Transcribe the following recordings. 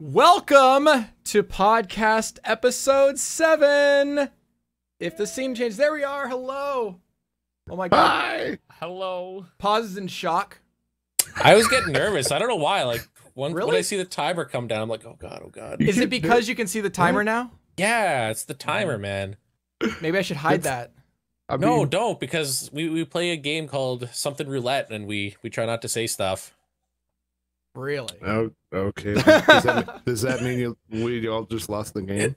Welcome to podcast episode 7. If the scene changed, there we are. Hello. Oh my god. Hi. Hello. Pause is in shock. I was getting nervous. I don't know why. Like when Really? I see the timer come down, I'm like, oh god, oh god. Is it because you can see the timer now? Yeah, it's the timer, man. Maybe I should hide that. No, don't, because we play a game called something roulette, and we try not to say stuff. Really? Oh, okay. Does that mean we all just lost the game?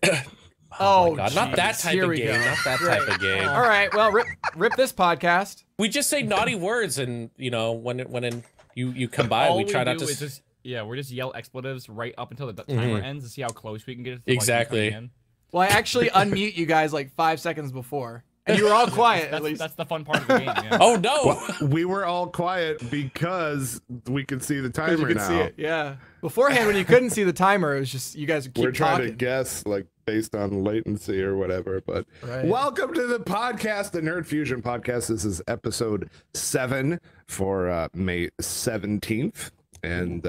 Oh, my god, not that type Here of we game. go. Not that type of game. All right. Well, rip this podcast. We just say naughty words, and you know when you come by, All we try not to. Is just, we're just yell expletives right up until the timer ends to see how close we can get. To, exactly. Like, well, I actually unmute you guys like 5 seconds before, and you were all quiet. That's, at least that's the fun part of the game. Yeah. Oh no! Well, we were all quiet because we could see the timer you could now. see it. Yeah. Beforehand, when you couldn't see the timer, it was just you guys would keep We're trying talking. to guess, like, based on latency or whatever. But Right. Welcome to the podcast, the Nerd Fusion podcast. This is episode 7 for May 17th. And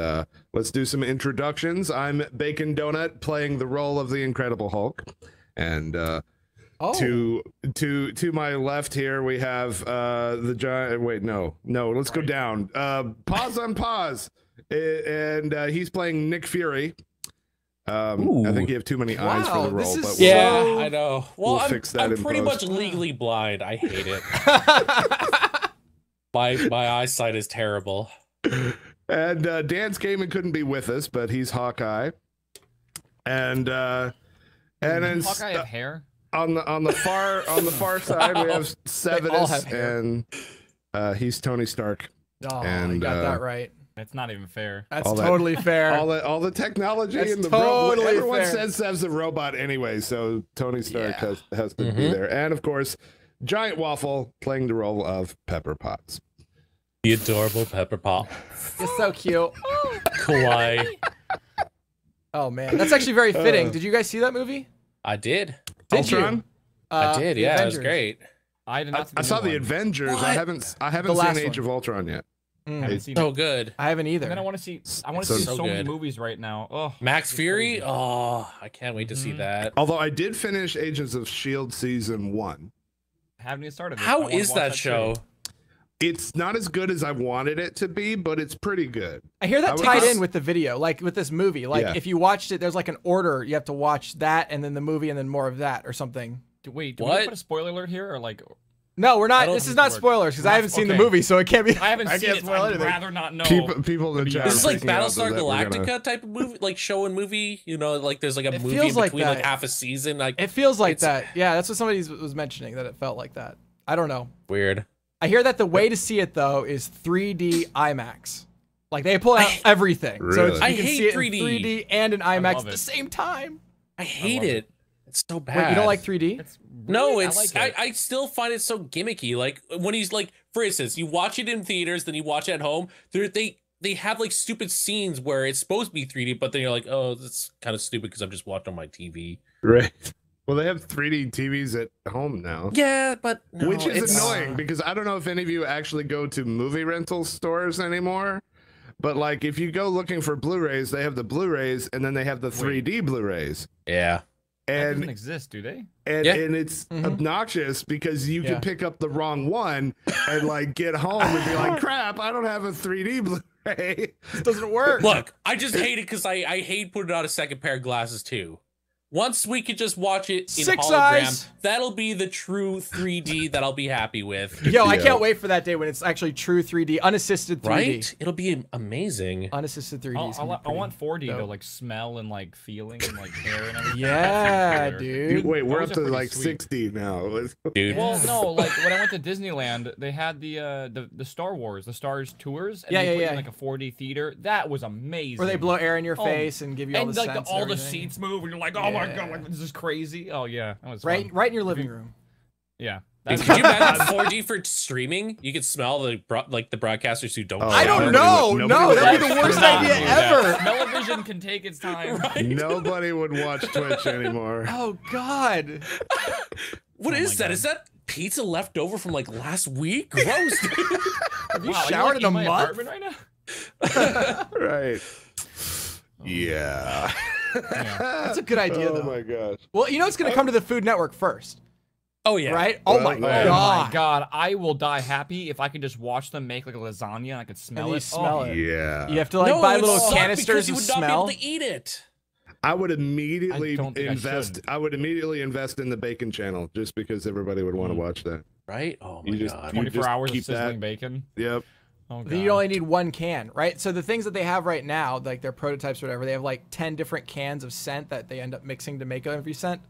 let's do some introductions. I'm Bacon Donut, playing the role of the Incredible Hulk. And to my left here, we have the giant. Wait, no, let's go down. Pause on pause. And he's playing Nick Fury. I think you have too many eyes for the role. But yeah, I know. Well, fix that I'm in pretty post. much legally blind. I hate it. my eyesight is terrible. And Dan's Gaming couldn't be with us, but he's Hawkeye. And then Hawkeye have hair. on the far side we have all have Sevenus, hair. and he's Tony Stark. Oh, And, you got that right. That's not even fair. That's all that- totally fair. All the technology That's and the totally everyone fair. says Sev's a robot anyway, so Tony Stark has to be there. And of course, Giant Waffle playing the role of Pepper Potts. The adorable Pepper Pot. You're so cute. Kawaii. Oh man, that's actually very fitting. Did you guys see that movie? I did. Did Ultron? you? I did. The Yeah, it was Avengers. great. I did not. See I saw the new one. Avengers. What? I haven't The last seen Age one. of Ultron yet. Haven't seen So it. good. I haven't either. And then I want to see. I want So to see so many good. movies right now. Oh, Max it's Fury. crazy. Oh, I can't wait to see that. Although I did finish Agents of S.H.I.E.L.D. season 1. Haven't even started. it. I How wanna is watch that too. show? It's not as good as I wanted it to be, but it's pretty good. I hear I that would tied guess- in with the video, like with this movie. Like Yeah. if you watched it, there's like an order. You have to watch that and then the movie and then more of that or something. Wait, do What? we put a spoiler alert here or like? No, we're I not. don't This is think not it works. spoilers because I haven't seen the Okay. movie, so it can't be. I haven't seen can't it. spoil I'd anything. rather not know. People in the chat. This is are like freaking out Battlestar that we're Galactica gonna- type of movie, like show and movie. You know, like there's like a It movie feels in like between like that. half a season. Like It feels like It's- that. Yeah, that's what somebody was mentioning, that it felt like that. I don't know. weird. I hear that the way to see it though is 3D IMAX. Like they pull out everything, so Really? it's, you I can hate see it 3D. in 3D and in IMAX love at the it. same time. I hate love it. It's so bad. Wait, you don't like 3D? It's No, really- it's I like it. I still find it so gimmicky. Like when he's like, for instance, you watch it in theaters, then you watch it at home. They have like stupid scenes where it's supposed to be 3D, but then you're like, oh, that's kind of stupid because I'm just watching on my TV. Right. Well, they have 3D TVs at home now. Yeah, but no, Which is it's annoying because I don't know if any of you actually go to movie rental stores anymore. But like if you go looking for Blu-rays, they have the Blu-rays and then they have the 3D Blu-rays. Yeah. That doesn't And exist, do they? and, Yeah. and it's obnoxious because you Yeah. can pick up the wrong one and like get home and be like, crap, I don't have a 3D Blu-ray. It doesn't work. Look, I just hate it because I hate putting on a second pair of glasses too. Once we could just watch it in Six hologram, eyes. that'll be the true 3D that I'll be happy with. Yo, I Yeah. can't wait for that day when it's actually true 3D, unassisted 3D. Right? It'll be amazing. Unassisted 3D. is gonna be I pretty want 4D though, dope. like smell and like feeling and like hair and everything. Yeah, That seems dude. cooler. Wait, we're Those up are to pretty like sweet. 60 now. Dude. Well, no, like when I went to Disneyland, they had the Star Wars, the Stars tours, and Yeah, they yeah, put you yeah. in like a 4D theater. That was amazing. Or they blow air in your Oh, face and give you all and the like scents all and the everything. seats move, and you're like, oh my Yeah. god, like this is crazy. Oh yeah, that was Right, fun. right in your living room. Yeah. Dude, That's could you imagine 4D for streaming? You could smell the the broadcasters who don't. Oh, I don't nobody know. would- No, nobody would that'd be the watch worst that. idea Do that. ever. Television can take its time. Right? Nobody would watch Twitch anymore. Oh God. What Oh is my that? God. Is that pizza left over from like last week? Gross, dude. Have you Wow, are showered like, in a my month? apartment right now? Right. Yeah. That's a good idea, though. Oh my gosh. Well, you know it's going to come to the Food Network first, Oh yeah. right? Oh my Oh Oh god. my god, I will die happy if I could just watch them make like a lasagna and I could smell you it. smell Oh, it. Yeah. You have to like No, buy it would little suck canisters because you of would not be smell. able to eat it. I would immediately I don't think I invest. should. I would immediately invest in the bacon channel just because everybody would want to watch that. Right? Oh my You just- god. you 24 hours of keep that- sizzling bacon. Yep. Oh god. Then you only need one can, right? So the things that they have right now, like their prototypes or whatever, they have like 10 different cans of scent that they end up mixing to make every scent.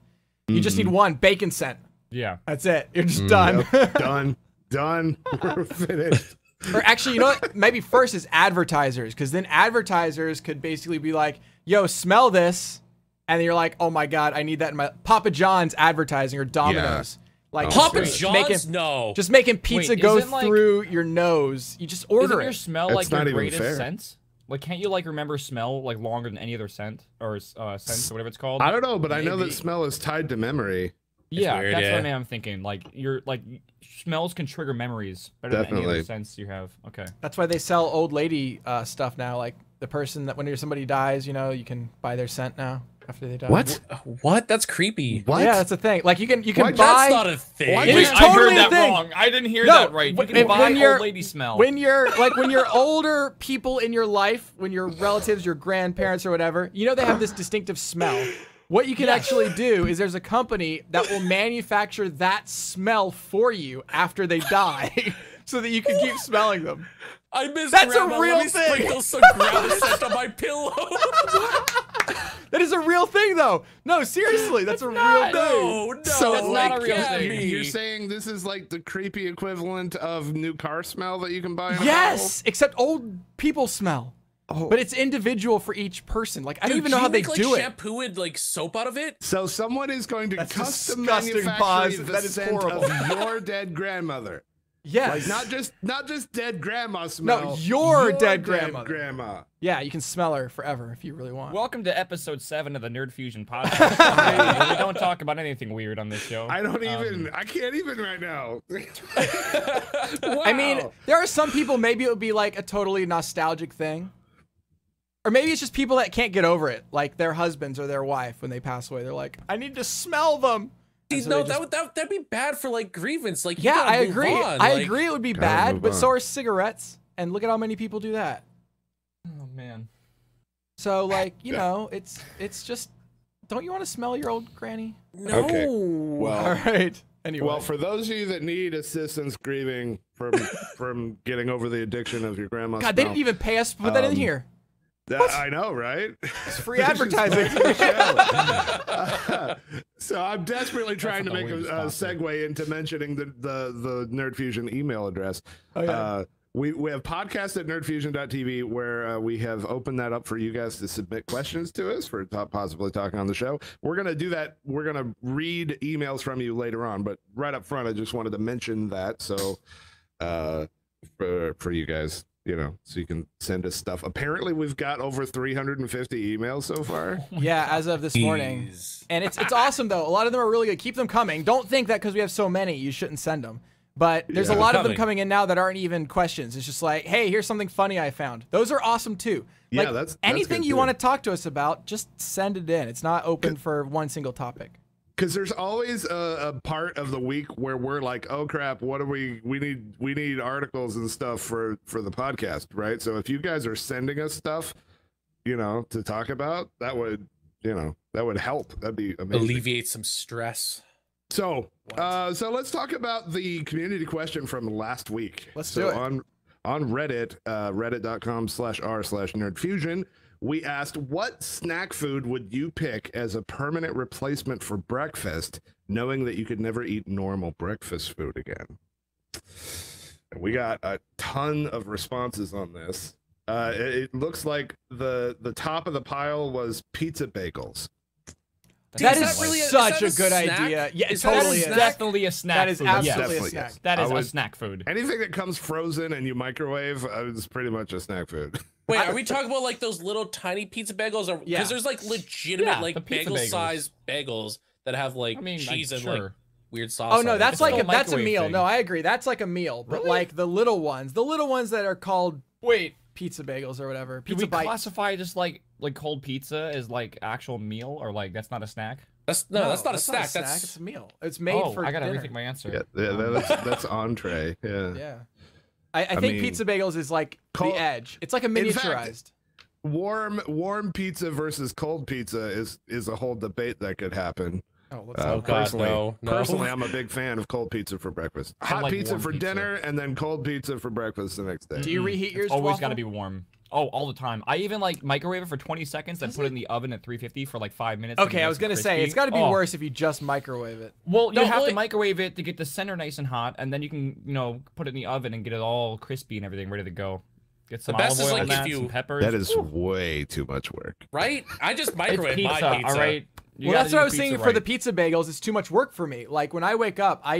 You just need one bacon scent. Yeah. That's it. You're just done. Yep. Done. We're finished. Or actually, you know what? Maybe first is advertisers, because then advertisers could basically be like, yo, smell this. And then you're like, oh my God, I need that in my Papa John's advertising or Domino's. Like Papa Papa just John's? making- No. Just making pizza Wait, go isn't, like- through your nose. You just order Isn't it. your smell That's like not your even greatest fair. sense? Like, can't you like remember smell like longer than any other scent or sense or whatever it's called? I don't know, but I know that Maybe. smell is tied to memory. Yeah, weird, that's yeah. what I'm thinking. Like smells can trigger memories better than any Definitely. other sense you have. Okay. That's why they sell old lady stuff now. Like the person that when somebody dies, you know, you can buy their scent now after they die. What? That's creepy. What? Yeah, that's a thing. Like you can That's buy. not a thing. Why- It is Wait, totally I a heard that thing. wrong. I didn't hear No, that right. You when- can buy when you're- old lady smell. When you're older people in your life, when your relatives, your grandparents or whatever, you know they have this distinctive smell. What you can actually do is there's a company that will manufacture that smell for you after they die, so that you can keep smelling them. I miss That's a grandma. real Let me thing. sprinkle some grandma scent on my pillow. That is a real thing, though. No, seriously, that's a real thing. No, So That's not a it real can't thing. be. You're saying this is like the creepy equivalent of new car smell that you can buy in a Yes, except old people smell. Oh. But it's individual for each person. Like I don't Dude, even know can how you they make, like, do it. shampoo and like soap out of it? So someone is going to That's custom disgusting, manufacture Paz. the That is scent horrible. of your dead grandmother. Yes. Like not just dead grandma smell. your dead grandmother. grandma. Yeah, you can smell her forever if you really want. Welcome to episode 7 of the Nerd Fusion podcast. We don't talk about anything weird on this show. I can't even right now. I mean, there are some people, maybe it would be like a totally nostalgic thing. Or maybe it's just people that can't get over it, like their husbands or their wife when they pass away. They're like, I need to smell them. And Dude, so no, they just- that'd be bad for like grievance. Like, you yeah, gotta I move agree. on. I Like, agree it would be Gotta bad, move but so on. are cigarettes. And look at how many people do that. Oh man. So like, you know, it's just, don't you want to smell your old granny? No. Okay. All Well, right. Anyway. well, for those of you that need assistance grieving from getting over the addiction of your grandma's God, they smell, didn't even pay us to put that in here. I know, right? It's free advertising. So I'm desperately trying to what make the a Wings sponsor. segue into mentioning the Nerd Fusion email address. Oh, yeah. We have podcast at nerdfusion.tv where we have opened that up for you guys to submit questions to us for possibly talking on the show. We're going to do that. We're going to read emails from you later on, but right up front, I just wanted to mention that. So for you guys, you know, so you can send us stuff. Apparently we've got over 350 emails so far. Yeah, as of this morning. Jeez. And it's awesome, though. A lot of them are really good. Keep them coming. Don't think that because we have so many, you shouldn't send them. But there's a Yeah. lot of them Coming. coming in now that aren't even questions. It's just like, hey, here's something funny I found. Those are awesome, too. Yeah, Like, that's anything good, you too. want to talk to us about, just send it in. It's not open for one single topic. Because there's always a part of the week where we're like, oh crap, what do we need articles and stuff for the podcast, right? So if you guys are sending us stuff, you know, to talk about, that would help. That'd be amazing. Alleviate some stress. So let's talk about the community question from last week. Let's do it. On Reddit, reddit.com/r/nerdfusion, we asked, what snack food would you pick as a permanent replacement for breakfast, knowing that you could never eat normal breakfast food again? And we got a ton of responses on this. It looks like the top of the pile was pizza bagels. That Dude, is is that really a- such is a that good a snack? idea. Yeah, it Is that a totally That is is. snack? definitely a snack That is food. absolutely Yes. a Definitely, snack. yes. That is I a would- snack food. Anything that comes frozen and you microwave is pretty much a snack food. Wait, are we talking about like those little tiny pizza bagels? Or because Yeah. there's like legitimate Yeah, the like pizza bagel bagels. size bagels that have like I mean, cheese and sure. like weird sauce. Oh on no, it. that's It's like still a that's a microwave meal. thing. No, I agree. That's like a meal. But Really? like the little ones that are called Wait, pizza bagels or whatever, do pizza we bites. classify just like like cold pizza is like actual meal, or like that's not a snack? That's not a snack. It's That's a meal. It's made for I gotta dinner. rethink my answer. Yeah, that's entree. Yeah. Yeah. I think mean, pizza bagels is like cold- the edge. It's like a In fact, miniaturized. Warm pizza versus cold pizza is a whole debate that could happen. Oh, let's Oh, not. God, personally, no. personally, I'm a big fan of cold pizza for breakfast. Hot like pizza warm for pizza. dinner, and then cold pizza for breakfast the next day. Do you reheat yours? Always Waffle? gotta be warm. Oh, all the time. I even like microwave it for 20 seconds, then put it in the oven at 350 for like 5 minutes. Okay, I was gonna say it's got to be worse if you just microwave it. Well, you No, have well, to microwave it to get the center nice and hot, and then you can, put it in the oven and get it all crispy and everything ready to go. Get some best olive is, oil like, on if that, you- some peppers. That is Woo. way too much work. right. I just It's microwave pizza, my pizza. all right? You Well, gotta that's do what I was pizza saying for right. the pizza bagels. It's too much work for me. Like when I wake up, I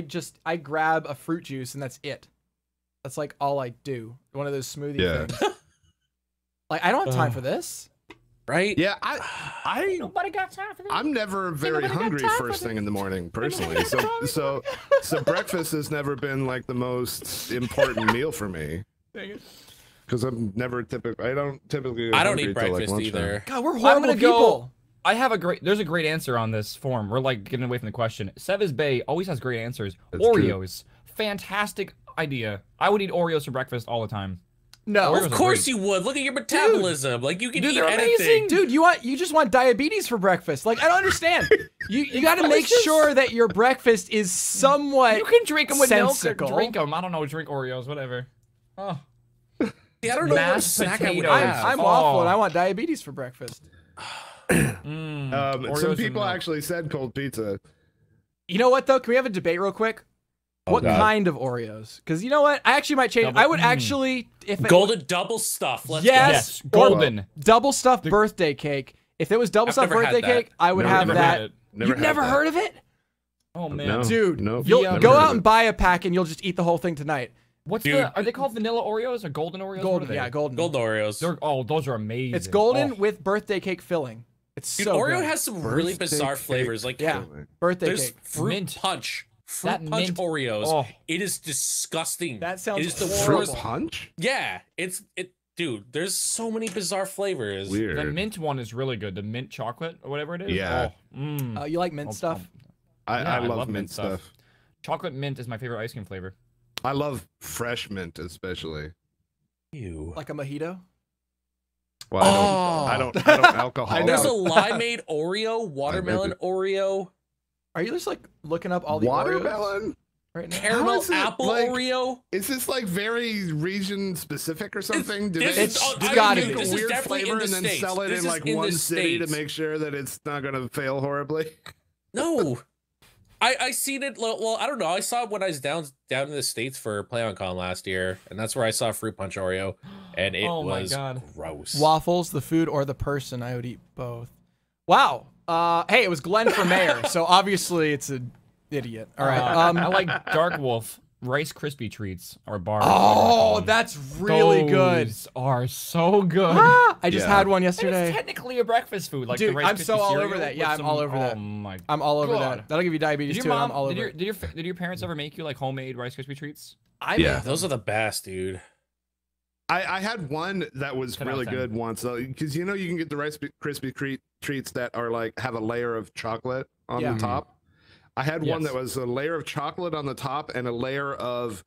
grab a fruit juice and that's it. That's like all I do. One of those smoothie things. Like I don't have time for this. Right. Yeah, I Nobody got time for that. I'm never very nobody got hungry time first for thing in the morning, personally. So breakfast has never been like the most important meal for me. Because I'm never typically. I don't typically. Get I don't hungry eat till, like, breakfast lunchtime. either. God, we're I'm horrible gonna people. go. I have there's a great answer on this form. We're like getting away from the question. Sevis Bay always has great answers. That's true. Oreos, fantastic idea. I would eat Oreos for breakfast all the time. No, Oreos Of are course great. you would. Look at your metabolism. Like you can Dude, eat they're anything. amazing. dude, you just want diabetes for breakfast. Like I don't understand. You got to make delicious. sure that your breakfast is somewhat. You can drink them with sensical. milk or drink them. I don't know. Drink Oreos, whatever. Oh, See, I don't know what Mashed snack I would potatoes. have. I'm Oh. awful and I want diabetes for breakfast. Oreos Some with people milk. actually said cold pizza. You know what though? Can we have a debate real quick? What God. kind of Oreos? Because you know what? I actually might change. Double- I would actually, if it, Golden double stuff. Let's Yes. Yes, Or golden. double stuffed birthday cake. If it was double I've stuffed never had birthday that. cake, I would Never- have never that. had it. You've had never that. heard of it? Oh man, No. Dude, Nope, you'll never go heard out of and it. buy a pack and you'll just eat the whole thing tonight. What's Dude. the? Are they called vanilla Oreos or golden Oreos? What are Golden, they? yeah, golden. Golden Oreos. Those are amazing. It's golden Oh. with birthday cake filling. It's Dude, so Oreo good. has some really Birthday bizarre cake. flavors. Like Yeah, birthday there's cake. fruit Mint. punch. Fruit That punch mint- Oreos. oh. It is disgusting. That sounds It is the horrible. worst. Punch? Yeah, dude. There's so many bizarre flavors. Weird. The mint one is really good. The mint chocolate or whatever it is. Yeah. Oh, mm. You like mint stuff? I Yeah, love mint stuff. Chocolate mint is my favorite ice cream flavor. I love fresh mint, especially. Ew. Like a mojito? Well, I don't alcohol. I know. There's a limeade Oreo, watermelon Oreo, Are you just like looking up all the Oreos watermelon. right now? caramel is it, apple like- Oreo. Is this like very region specific or something? Do this they is- It's I gotta mean, be. make a this is weird definitely in flavor the and then States. sell it This in is like in one the city to States. make sure that it's not gonna fail horribly? No. I seen it. Well, I don't know. I saw it when I was down in the States for PlayOnCon last year, and that's where I saw Fruit Punch Oreo, and it Oh my was God. gross. Waffles, the food, or the person? I would eat both. Wow. Hey, it was Glenn for mayor, so obviously it's an idiot. All right. I like Dark Wolf Rice Krispie treats or bars. Oh, that's really good. Those are so good. I just Yeah. had one And it's yesterday. technically a breakfast food, like Dude, the Rice I'm Krispie so all over cereal that. Yeah, with I'm all over that. Oh my! I'm all over God. that. That'll give you diabetes Did too. your I'm mom? all over Did it. your parents ever make you like homemade Rice Krispie treats? I Yeah. made them. Those are the best, dude. I had one that was 10 out of really 10. good once, because you can get the Rice Krispie treats that are like have a layer of chocolate on Yeah. the top. I had one Yes. that was a layer of chocolate on the top and a layer of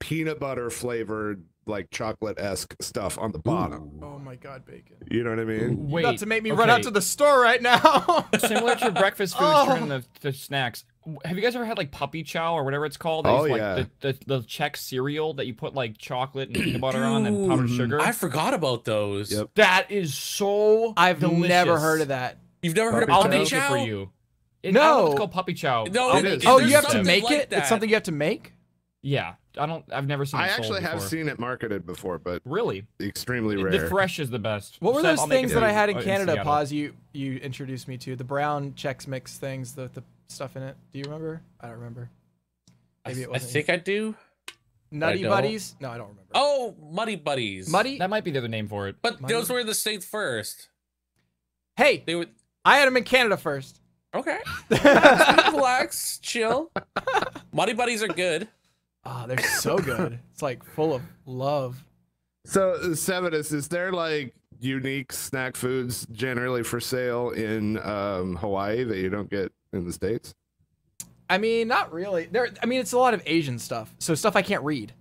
peanut butter flavored like chocolate-esque stuff on the bottom. Oh my God, bacon. You know what I mean? Wait, About to make me run out to the store right now. similar to breakfast foods Oh. turning to snacks. Have you guys ever had like puppy chow or whatever it's called? They Oh, use, yeah. like the Czech cereal that you put like chocolate and peanut butter on and powdered Dude, sugar. I forgot about those. Yep. That is so. I've delicious. never heard of that. You've never heard of Puppy I'll puppy make chow? it for you. I No. don't know if it's called puppy chow. No, I'll it make is. Oh, there's you have to something make like it? that. It's something you have to make? Yeah, I've never seen. I it sold actually have before. seen it marketed before, but Really, extremely the rare. fresh is the best. What were Seth, those I'll make things it that for I you. had in Oh, Canada, Seattle. Pause, you introduced me to? The brown Chex Mix things, the stuff in it. Do you remember? I don't remember. Maybe it I wasn't. think I do. Nutty don't. Buddies? No, I don't remember. Oh, Muddy Buddies. Muddy? That might be the other name for it. But Muddy? those were in the States first. Hey, They would. I had them in Canada first. Okay. Relax, chill. Muddy Buddies are good. Oh, they're so good. It's like full of love. So, Sevenus, is there like unique snack foods generally for sale in Hawaii that you don't get in the States? I mean, not really. I mean, it's a lot of Asian stuff. So stuff I can't read.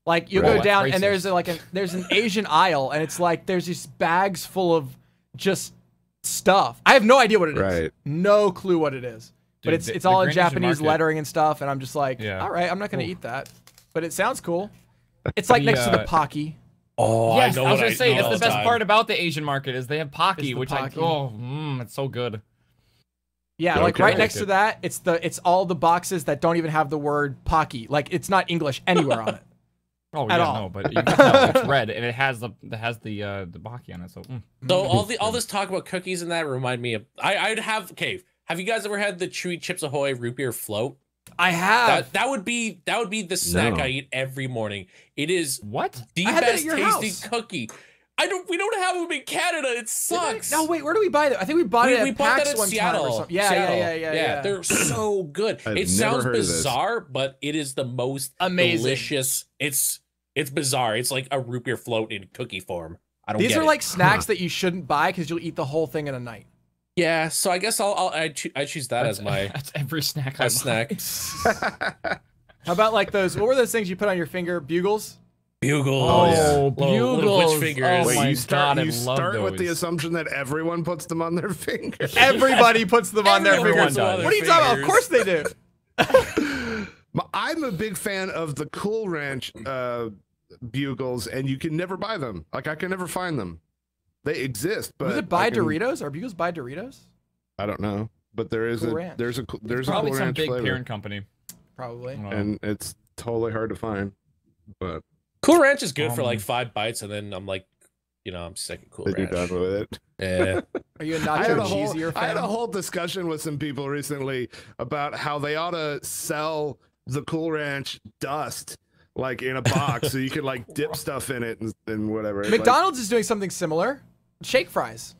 Like you'll go down and there's there's an Asian aisle and it's like there's these bags full of just stuff. I have no idea what it is. Right. No clue what it is. Dude, but it's all in Japanese market, lettering and stuff, and I'm just like, all right, I'm not gonna eat that. But it sounds cool. It's like next to the Pocky. Oh, yes, I know I was what gonna say know that's the best part about the Asian market is they have Pocky, which Pocky. it's so good. Yeah, like right next to that, it's all the boxes that don't even have the word Pocky. Like it's not English anywhere on it. Oh yeah, no, but you can tell it's red and it has the Pocky on it. So So all this talk about cookies and that remind me of I'd have have you guys ever had the Chewy Chips Ahoy root beer float? I have. That would be the snack I eat every morning. It is the I had that at best your tasting house. cookie. We don't have them in Canada. It sucks. No, wait, where do we buy that? I think we bought it at PAX one Seattle. time or something. Yeah. They're so good. I've It never sounds heard of this. bizarre, but it is the most Amazing. delicious. It's bizarre. It's like a root beer float in cookie form. I don't These get are it. like snacks that you shouldn't buy because you'll eat the whole thing in a night. Yeah, so I guess I choose that as my that's every snack. my snack. How about like those? What were those things you put on your finger? Bugles. Bugles. Oh, Little bugles. witch fingers. Oh Wait, my you start, God, I you love start with the those. assumption that everyone puts them on their fingers. Everybody puts them on their Everyone fingers. puts them on their What are you talking about? Of fingers. course they do. I'm a big fan of the Cool Ranch bugles, and you can never buy them. Like I can never find them. They exist, but Was it by Doritos? Are Bugles by Doritos? I don't know, but there is Cool a Ranch. there's a Probably Cool some Ranch big flavor, parent company. Probably. and it's totally hard to find. But Cool Ranch is good for like 5 bites, and then I'm like, I'm sick of Cool then you're Ranch. done with it. Yeah. Are you a I had nacho a whole, cheesier I had a fan? whole discussion with some people recently about how they ought to sell the Cool Ranch dust like in a box so you can like dip stuff in it and whatever. It's like- McDonald's is doing something similar. Shake fries,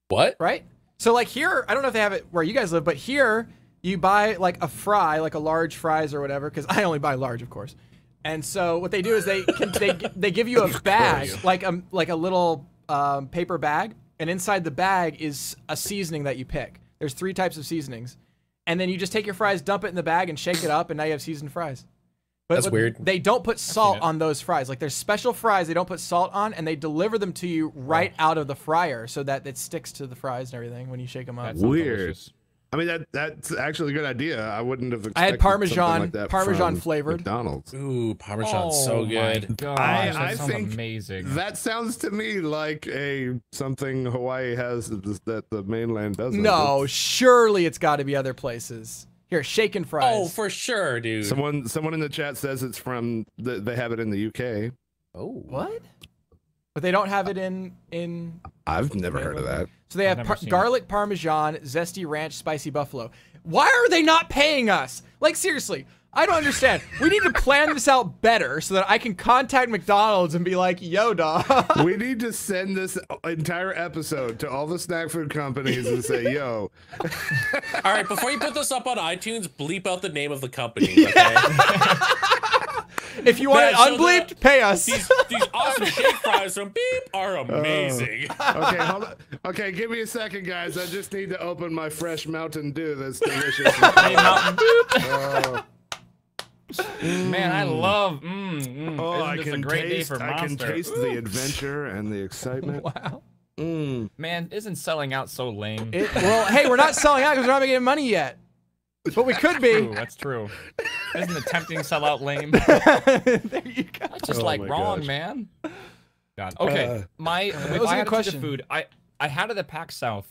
What? right? So like here, I don't know if they have it where you guys live, but here you buy like a fry, like a large fries or whatever, because I only buy large, of course. And so what they do is they give you a bag, like a little paper bag, and inside the bag is a seasoning that you pick. There's 3 types of seasonings, and then you just take your fries, dump it in the bag, and shake it up, and now you have seasoned fries. But That's weird. They don't put salt on those fries. Like there's special fries they don't put salt on, and they deliver them to you right out of the fryer, so that it sticks to the fries and everything when you shake them up. That sounds Weird. delicious. I mean that's actually a good idea. I wouldn't have expected I had Parmesan- something like that Parmesan from flavored. McDonald's. Ooh, Parmesan's Oh so my good. gosh, I that sounds think amazing. That sounds to me like something Hawaii has that the mainland doesn't. No, surely it's got to be other places. Here, shaken fries. Oh, for sure, dude. Someone in the chat says it's from they have it in the UK. Oh. What? But they don't have it in. I've never heard of that. So they have never seen garlic parmesan, zesty ranch, spicy buffalo. Why are they not paying us? Like seriously, I don't understand. We need to plan this out better so that I can contact McDonald's and be like, "Yo, dog." We need to send this entire episode to all the snack food companies and say, "Yo, All right, before you put this up on iTunes, bleep out the name of the company, okay? If you want Man, it so unbleeped, pay us. these awesome shake fries from Beep are amazing. okay, hold on. Okay, give me a second, guys. I just need to open my fresh Mountain Dew. That's delicious." Hey, Mountain Dew. Oh. Man, I love. Oh, Isn't I this can a great day taste. for I can Monster? taste the adventure and the excitement. Wow. Man, isn't selling out so lame? Well, hey, we're not selling out because we're not making money yet. But we could be. True, that's true. Isn't the tempting sellout lame? There you go. That's just Oh like my wrong, gosh. man. God. Okay, was if a I good had to choose a question. food, I had it at PAX South,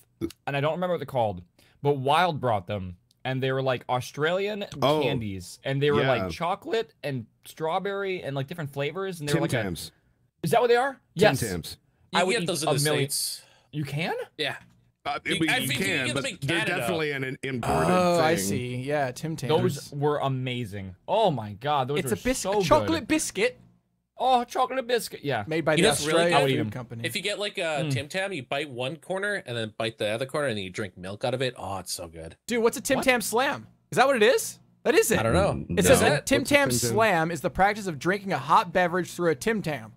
and I don't remember what they're called, but Wild brought them, and they were like Australian Oh, candies, and they were yeah. like chocolate and strawberry and like different flavors, and they were Tim like Tams. Is that what they are? Tim Yes. Tams. You I would get eat those in a the million- States. You can? Yeah. I You- mean, I you think you can, get but them in they're Canada. definitely an imported Oh, thing. I see. Yeah, Tim Tams. Those were amazing. Oh my god, those It's were a biscuit, so chocolate good. biscuit Oh, chocolate biscuit. Yeah. made by You the know what's really Australian good? I would eat Food 'em. Company. If you get like a Tim Tam, you bite one corner and then bite the other corner and then you drink milk out of it. Oh, it's so good. Dude, what's a Tim Tam Slam? Is that what it is? That is it. I don't know. It says No. that Tim What's a Tam Tim Tam? Slam is the practice of drinking a hot beverage through a Tim Tam.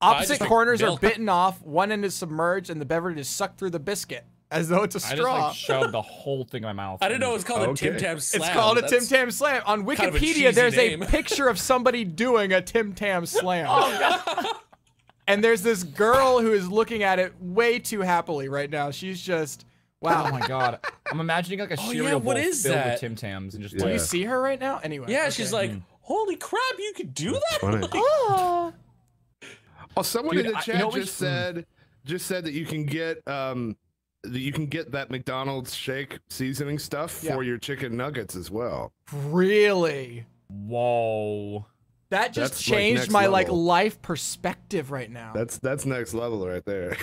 Opposite drink corners are milk. bitten off, one end is submerged, and the beverage is sucked through the biscuit as though it's a I just straw. like shoved the whole thing in my mouth. I didn't know it was called a Okay. Tim Tam Slam. It's called a Tim That's- Tam Slam. On kind of a Wikipedia, cheesy there's name. a picture of somebody doing a Tim Tam Slam. And there's this girl who is looking at it way too happily right now. She's just, Oh wow. my god. I'm imagining like a Oh, cereal yeah, bowl what is filled that? with Tim Tams and just Yeah. Do you like see her right now? Anyway. Yeah, okay. she's like, holy crap, you could do that? Funny. Oh. Oh, someone Dude, in the you chat know what we- just said that you can get that McDonald's shake seasoning stuff Yeah. for your chicken nuggets as well. Really? whoa. That just That's, like, changed next my level. life perspective right now. That's next level right there.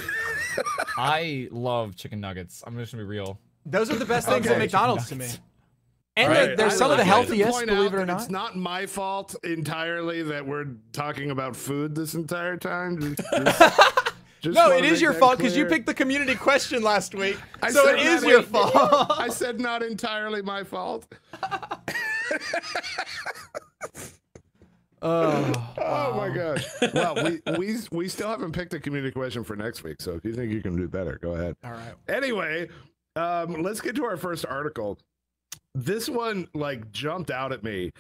I love chicken nuggets. I'm just gonna be real. Those are the best things Okay. at McDonald's to me. And Right. they're I some of the would like to healthiest, point believe out it or that not. It's not my fault entirely that we're talking about food this entire time. Just No, wanna it is make your that fault because you clear. picked the community question last week. I So said it is not- your wait, fault. I said not entirely my fault. Oh my gosh. Well, we still haven't picked a community question for next week, so if you think you can do better, go ahead. All right. Anyway, let's get to our first article. This one like jumped out at me.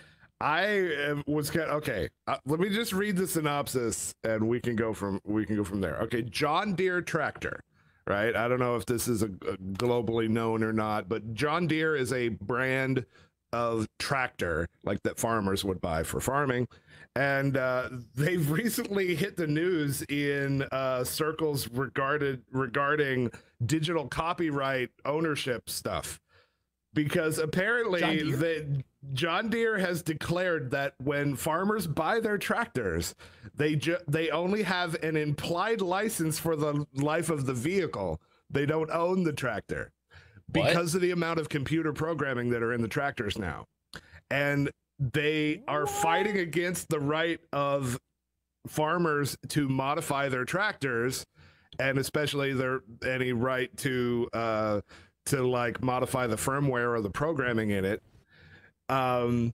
I was kind of, okay. Let me just read the synopsis, and we can go from there. Okay, John Deere tractor, right? I don't know if this is a globally known or not, but John Deere is a brand of tractor like that farmers would buy for farming, and they've recently hit the news in circles regarding digital copyright ownership stuff. Because apparently John Deere has declared that when farmers buy their tractors, they only have an implied license for the life of the vehicle. They don't own the tractor because of the amount of computer programming that are in the tractors now. And they are fighting against the right of farmers to modify their tractors, and especially any right to like modify the firmware or the programming in it. And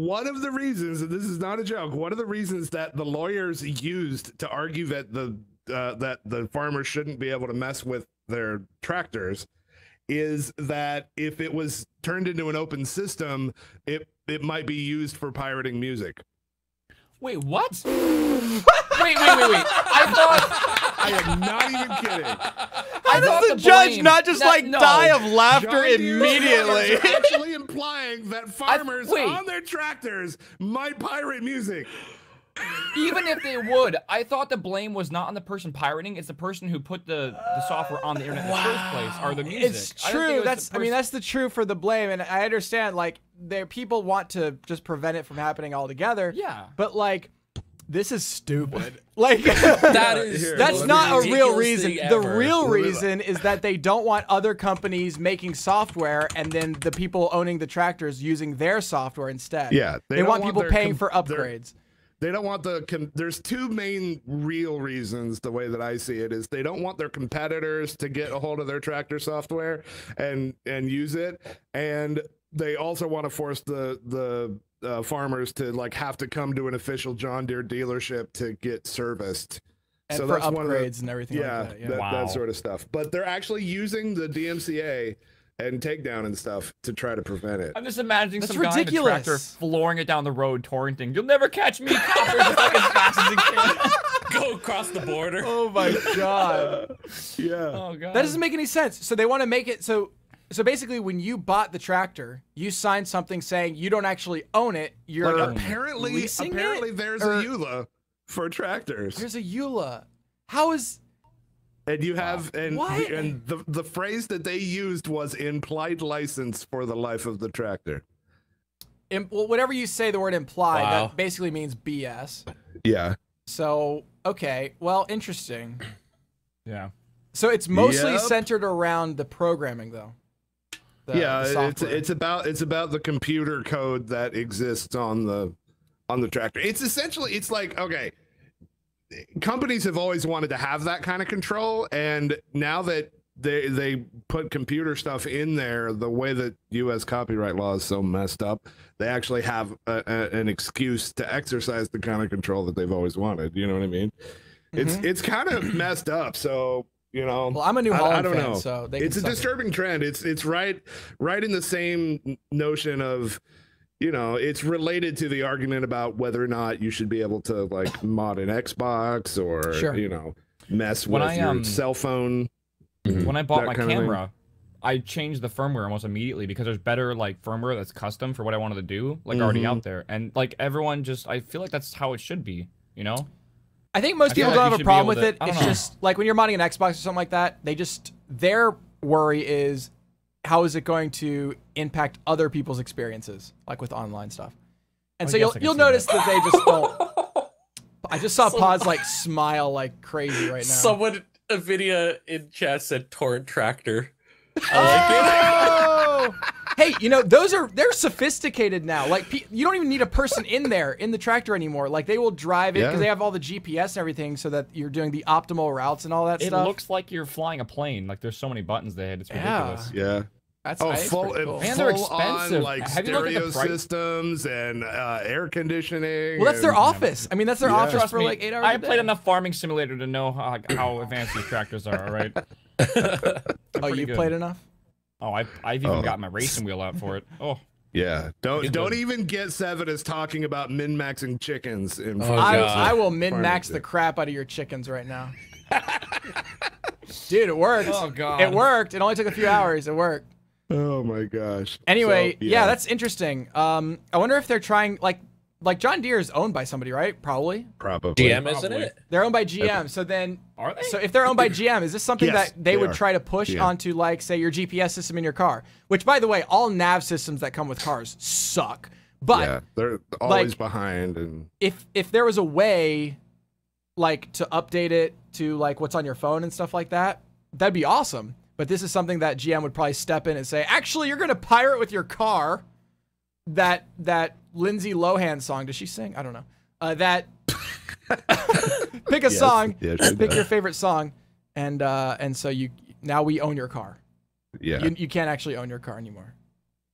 one of the reasons, and this is not a joke, one of the reasons that the lawyers used to argue that the farmers shouldn't be able to mess with their tractors is that if it was turned into an open system, it might be used for pirating music. Wait, what? wait. I thought I am not even kidding. How does the judge not just die of laughter John Deere immediately? lawyers are actually implying that farmers wait. on their tractors might pirate music. even if they would, I thought the blame was not on the person pirating. It's the person who put the software on the internet in the first place, or the music. It's I don't think true. it was the That's the truth for the blame, and I understand like people want to just prevent it from happening altogether. Yeah. But like, this is stupid. Like that's let not me- a real ridiculous reason. thing The ever. real reason is that they don't want other companies making software and then the people owning the tractors using their software instead. Yeah, they don't want people their paying for their- upgrades. They don't want there's two main real reasons. The way that I see it is they don't want their competitors to get a hold of their tractor software and use it, and they also want to force the farmers to like have to come to an official John Deere dealership to get serviced. And So for that's one of the- upgrades and everything Yeah, like that. Yeah. that Wow. sort of stuff. But they're actually using the DMCA and takedown and stuff to try to prevent it. I'm just imagining That's some guy in a ridiculous. tractor flooring it down the road, torrenting. You'll never catch me, coppers, just like as fast as he can. Go across the border. Oh my god. Yeah. Oh god. That doesn't make any sense. So they want to make it so basically when you bought the tractor, you signed something saying you don't actually own it. You're Like apparently leasing it? there's Or- a EULA for tractors. There's a EULA. How is And you have What? and the phrase that they used was implied license for the life of the tractor. well, whatever you say the word implied, Wow. that basically means BS. Yeah. So, okay. Well, interesting. Yeah. So it's mostly Yep. centered around the programming though. The Yeah, software. it's about the computer code that exists on the tractor. It's essentially it's like, okay, companies have always wanted to have that kind of control, and now that they put computer stuff in there, the way that US copyright law is so messed up, they actually have an excuse to exercise the kind of control that they've always wanted. You know what I mean? It's kind of messed up. So Well, I'm a New Holland I don't fan, know. so they It's a can suck it. disturbing trend. It's right in the same notion of, it's related to the argument about whether or not you should be able to like mod an Xbox or Sure. mess When with I, your cell phone. When I bought That my kind of thing. camera, I changed the firmware almost immediately because there's better like firmware that's custom for what I wanted to do, like already out there. And like everyone just, I feel like that's how it should be, I think most I feel people like don't have you a should be problem able with it. to- I It's don't know. just like when you're modding an Xbox or something like that, their worry is how is it going to impact other people's experiences, like with online stuff. And I so guess I can you'll see notice that. that they just don't. I just saw Paz like smile like crazy right now. Someone, a video in chat said torrent tractor. Oh! Hey, they're sophisticated now. Like, you don't even need a person in there in the tractor anymore. Like, they will drive it because Yeah. they have all the GPS and everything, so that you're doing the optimal routes and all that It stuff. looks like you're flying a plane. Like there's so many buttons they had. It's ridiculous. Yeah. That's It's pretty cool. And they're full on, expensive. like Have you looked at stereo the price? systems and air conditioning. Well, that's their and- office. I mean, that's their Yeah. office Trust for me, like 8 hours. I a day. played enough Farming Simulator to know how advanced these tractors are. All right. Oh, pretty you good. played enough? Oh, I've even got my racing wheel out for it. Oh, Yeah. Don't good. even get Seven as talking about min-maxing chickens in Oh, front I, of God. I will min-max Farming the crap out of your chickens right now. Dude, it worked. Oh, God. It worked. It only took a few hours. It worked. Oh my gosh. Anyway, So, yeah, that's interesting. I wonder if they're trying like John Deere is owned by somebody, right? Probably. probably GM, isn't Probably. it? They're owned by GM. So then, are they? so if they're owned by GM, is this something Yes, that they would are. try to push Yeah. onto, like, say, your GPS system in your car? Which, by the way, all nav systems that come with cars suck. But yeah, they're always behind and if there was a way, like, to update it to like what's on your phone and stuff like that, that'd be awesome. But this is something that GM would probably step in and say, actually, you're gonna pirate with your car that Lindsay Lohan song. Does she sing? I don't know. That pick a Yes. song, Yeah, she pick does. your favorite song, and so now we own your car. yeah. You can't actually own your car anymore.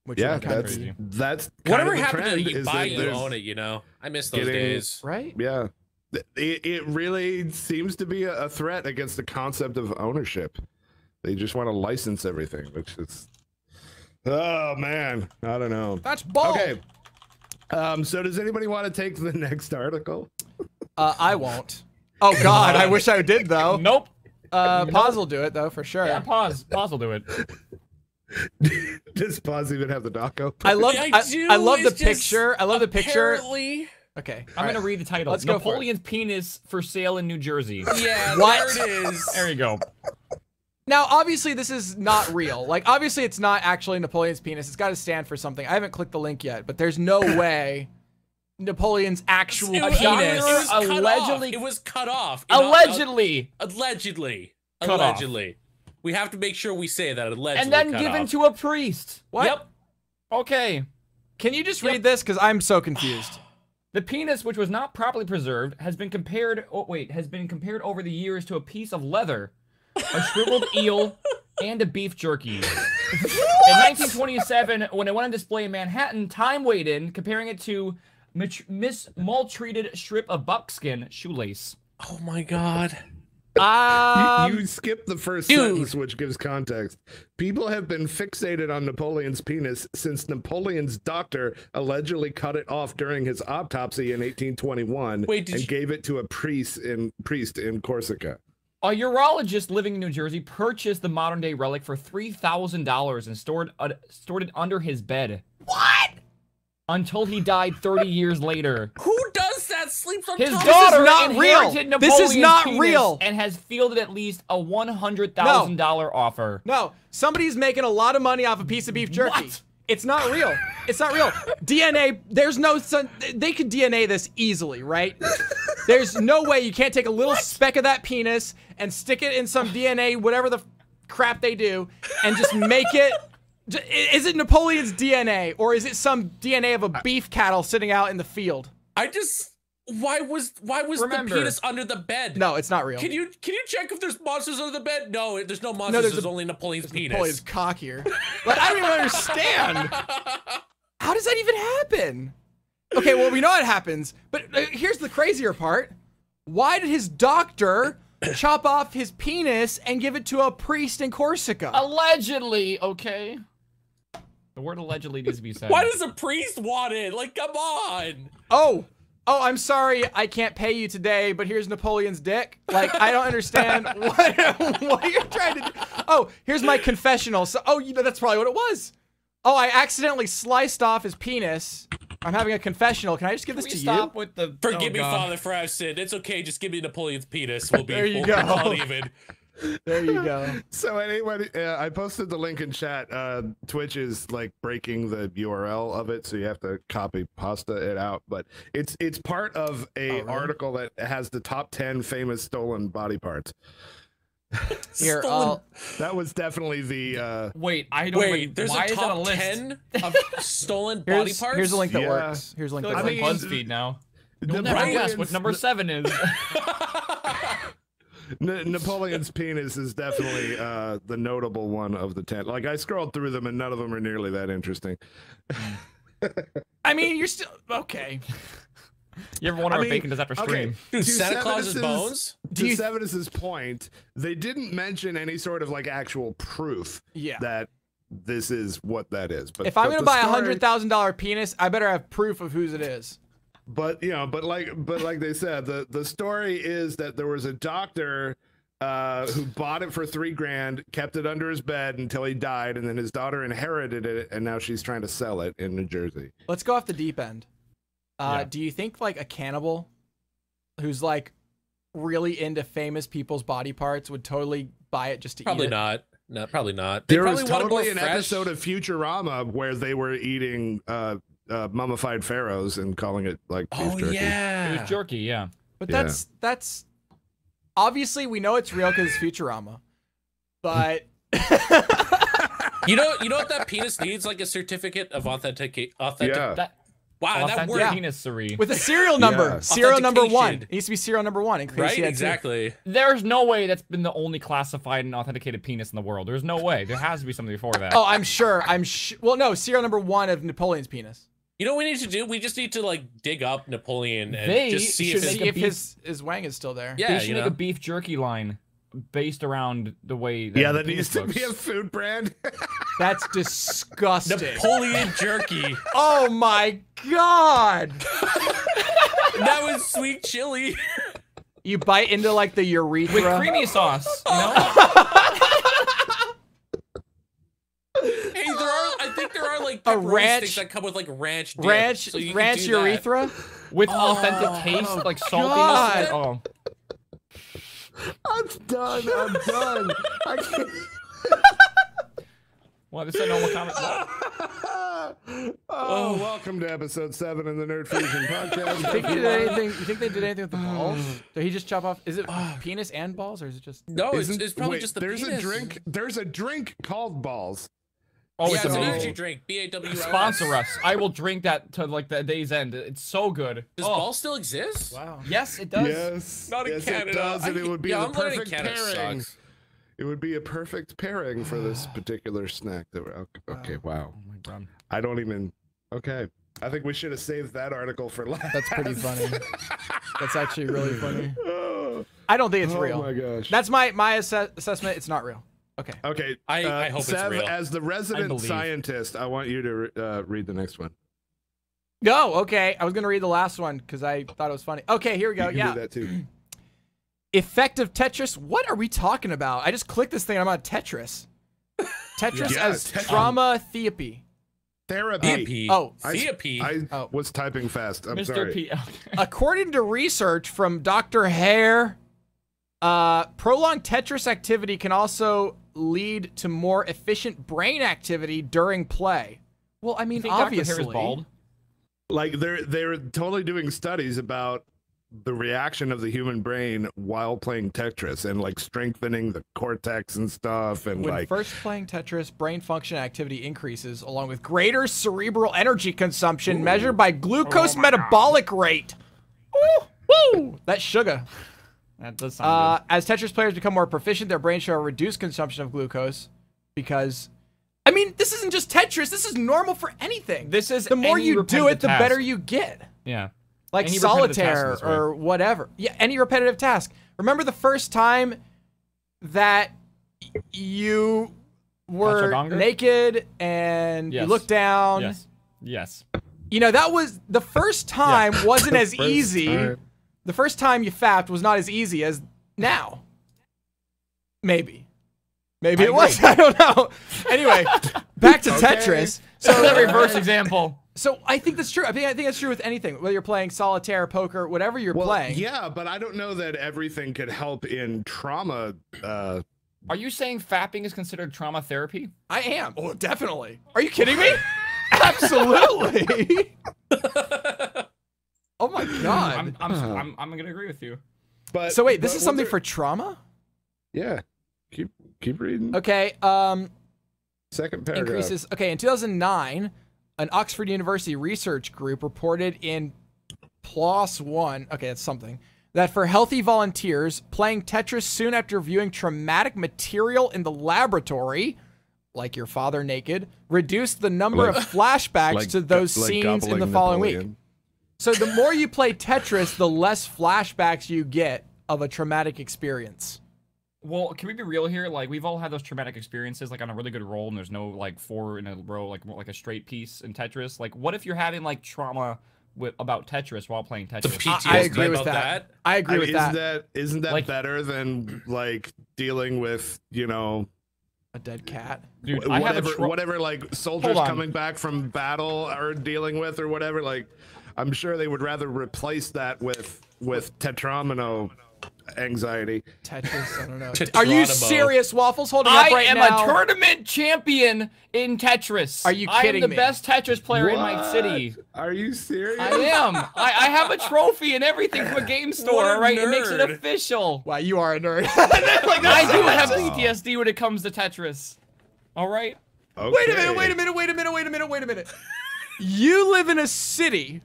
Which Yeah, would be kind of that's crazy. that's kind Whatever of the happened to trend you is buy, that you there's- own it, I miss those getting- days. Right? Yeah. It really seems to be a threat against the concept of ownership. They just want to license everything, which is, oh man, I don't know. That's bold. Okay. So does anybody want to take the next article? I won't. Oh God, I wish I did though. Nope. Paz will do it though for sure. Yeah, pause. Pause will do it. Does Paz even have the doc open? I love do, I love the it's just picture. I love the picture. apparently- Okay. I'm all gonna right. read the title. Let's go for it. Napoleon's penis for sale in New Jersey. Yeah, What? there it is. There you go. Now, obviously, this is not real. Like, obviously, it's not actually Napoleon's penis. It's got to stand for something. I haven't clicked the link yet, but there's no way Napoleon's actual It was, penis. it was cut Allegedly- off. It was cut off. Allegedly. Allegedly. Cut off. Allegedly. We have to make sure we say that allegedly. And then cut given off. to a priest. What? Yep. Okay. Can you just read this? Because I'm so confused. The penis, which was not properly preserved, has been compared. Oh wait, has been compared over the years to a piece of leather, a shriveled eel, and a beef jerky. In 1927, when it went on display in Manhattan, Time weighed in, comparing it to maltreated strip of buckskin shoelace. Oh my god. You skipped the first Dude. sentence, which gives context. People have been fixated on Napoleon's penis since Napoleon's doctor allegedly cut it off during his autopsy in 1821 Wait, did and you- gave it to a priest in Corsica. A urologist living in New Jersey purchased the modern-day relic for $3,000 and stored it under his bed. What? Until he died 30 years later. Who does that? Sleeps on His top? daughter not real. inherited This is Napoleon's not penis real. and has fielded at least a $100,000 offer. No, somebody's making a lot of money off a piece of beef jerky. What? It's not real. It's not real. DNA, there's no, they could DNA this easily, right? There's no way you can't take a little speck of that penis and stick it in some DNA, whatever the crap they do, and just make it. Is it Napoleon's DNA, or is it some DNA of a beef cattle sitting out in the field? Why was Remember- the penis under the bed? No, it's not real. Can you check if there's monsters under the bed? No, there's no monsters. there's There's a- only Napoleon's penis. Napoleon's cock here. Like, I don't even understand. How does that even happen? Okay, well, we know it happens, but here's the crazier part. why did his doctor chop off his penis and give it to a priest in Corsica? Allegedly, okay. The word allegedly needs to be said. Why does a priest want it? Like, come on. Oh, I'm sorry, I can't pay you today, but here's Napoleon's dick. Like, I don't understand what you're trying to do. Oh, here's my confessional. So, that's probably what it was. Oh, I accidentally sliced off his penis. I'm having a confessional. Can I just give this to stop you? with the? Forgive me, Father, for I've sinned. It's okay. Just give me Napoleon's penis. We'll be. There you we'll go. call it even. There you go. So anyway, I posted the link in chat. Twitch is like breaking the URL of it, so you have to copy pasta it out. But it's part of a article that has the top 10 famous stolen body parts. Here, that was definitely the. Wait, I don't. Wait, there's why a is that a top list? 10 of stolen body parts. Here's a link that Yeah. works. Here's a link It's that like works. BuzzFeed now. The You'll never guess what Napoleon's- number 7 is. Napoleon's penis is definitely the notable one of the 10. Like, I scrolled through them and none of them are nearly that interesting. I mean, you're still okay. You ever wonder what Bacon does after stream? Dude, To Santa Claus's Sevenus's- bones? To Sevenus's point, they didn't mention any sort of like actual proof Yeah. that this is what that is. But If I'm but gonna the buy a story- $100,000 penis, I better have proof of whose it is. But but like they said, the story is that there was a doctor who bought it for $3,000, kept it under his bed until he died, and then his daughter inherited it, and now she's trying to sell it in New Jersey. Let's go off the deep end. Yeah. Do you think like a cannibal who's like really into famous people's body parts would totally buy it just to Probably eat it? not. No, probably not. They There was probably want to go totally an fresh. episode of Futurama where they were eating mummified pharaohs and calling it like beef Oh, jerky. It yeah. was jerky, yeah. But Yeah. that's obviously we know it's real because it's Futurama. But You know what that penis needs? Like a certificate of authentic. Yeah. That Wow, that authentic word. Yeah. penis-sery. with a serial number, Yeah. serial number 1. Authentication. It needs to be serial number 1 in case Right? you had to. Exactly. There's no way that's been the only classified and authenticated penis in the world. There's no way. There has to be something before that. Oh, I'm sure. Well, no, serial number 1 of Napoleon's penis. You know what we need to do? We just need to like dig up Napoleon and They just see should if make his, a beef- his wang is still there. yeah, they you should make know. a beef jerky line based around the way that Yeah, the that needs penis to be a looks. food brand. That's disgusting. Napoleon jerky. Oh my god! That was sweet chili. You bite into like the urethra. With creamy sauce, you know? Hey, I think there are like A pepperoni ranch- sticks that come with like ranch dip, ranch so you can ranch do that. urethra. With authentic taste, like God. saltiness. Oh. I'm done. I'm done. I can't. Well, this is a normal comment. Oh, welcome to episode 7 in the Nerd Fusion podcast. You think they did anything with the balls? Did he just chop off? Is it penis and balls, or is it just? No, it's probably wait, just the there's penis. a drink. There's a drink called balls. Oh, Yeah, it's it's an amazing. energy drink. BAWLS. Sponsor us. I will drink that to like the day's end. It's so good. Does Oh. ball still exist? Wow. Yes, it does. Yes, Not in yes, Canada. it does, and it would be yeah, the I'm learning perfect Canada pairing. sucks. It would be a perfect pairing for this particular snack. That we're, okay, wow. Oh my god. I don't even. Okay, I think we should have saved that article for last. That's pretty funny. That's actually really funny. Oh, I don't think it's oh real. my gosh. That's my assessment. It's not real. Okay. Okay, I hope it's Sev, real. as the resident believe. scientist, I want you to read the next one. Go. Okay. I was gonna read the last one because I thought it was funny. Okay. Here we go. You can Yeah. do that too. Effective Tetris. What are we talking about? I just clicked this thing. I'm on Tetris. Tetris Yeah, as Tetris. trauma therapy. Therapy. Oh, Therapy. I was typing fast. I'm Mr. sorry. P. According to research from Dr. Hare, prolonged Tetris activity can also lead to more efficient brain activity during play. Well, I mean, You think Dr. obviously. Hair is bald? Like they're totally doing studies about the reaction of the human brain while playing Tetris and like strengthening the cortex and stuff and When like first playing Tetris, brain function activity increases along with greater cerebral energy consumption measured by glucose metabolic rate. Ooh, woo! That's sugar. That does sound good. As Tetris players become more proficient, their brains show a reduced consumption of glucose because, I mean, this isn't just Tetris. This is normal for anything. This is the more any you do it, repetitive the task. better you get. Yeah. like Any repetitive task in solitaire this way. or whatever. Yeah, any repetitive task. Remember the first time that you were Ashwagandha? naked and you Yes. looked down? Yes. Yes. You know, that was the first time wasn't as First easy. time. The first time you fapped was not as easy as now. Maybe it was. I don't know. Anyway, back to Tetris. So So the reverse example. So I think that's true. I think that's true with anything, whether you're playing solitaire, poker, whatever you're playing. Yeah, but I don't know that everything could help in trauma. Are you saying fapping is considered trauma therapy? I am. Oh, definitely. Are you kidding me? Absolutely. Oh my god. I'm gonna agree with you. But So wait, this but is something was for trauma? Yeah, keep reading. Okay. Second paragraph. Increases. Okay, in 2009, an Oxford University research group reported in PLOS One. Okay, that's something. That for healthy volunteers, playing Tetris soon after viewing traumatic material in the laboratory, like your father naked, reduced the number of flashbacks to those scenes in the following week. So the more you play Tetris, the less flashbacks you get of a traumatic experience. Well, can we be real here? Like, we've all had those traumatic experiences, like on a really good roll, and there's no like 4 in a row, like more like a straight piece in Tetris. Like, what if you're having like trauma about Tetris while playing The Tetris? PTSD I agree with about that. I agree with that. Isn't that Like- better than like dealing with, you know, A dead cat. Dude, I have a whatever like soldiers Hold on. coming back from battle are dealing with or whatever? Like, I'm sure they would rather replace that with tetramino anxiety. Tetris, I don't know. Tetronimo. Are you serious, Waffles? Holding up I right am now. a tournament champion in Tetris. Are you I kidding am the me? best Tetris player in my city. Are you serious? I am. I have a trophy and everything from a game store, What a all right? It makes it nerd. official. Wow, you are a nerd. I do have PTSD when it comes to Tetris. All right? Okay. Wait a minute. You live in a city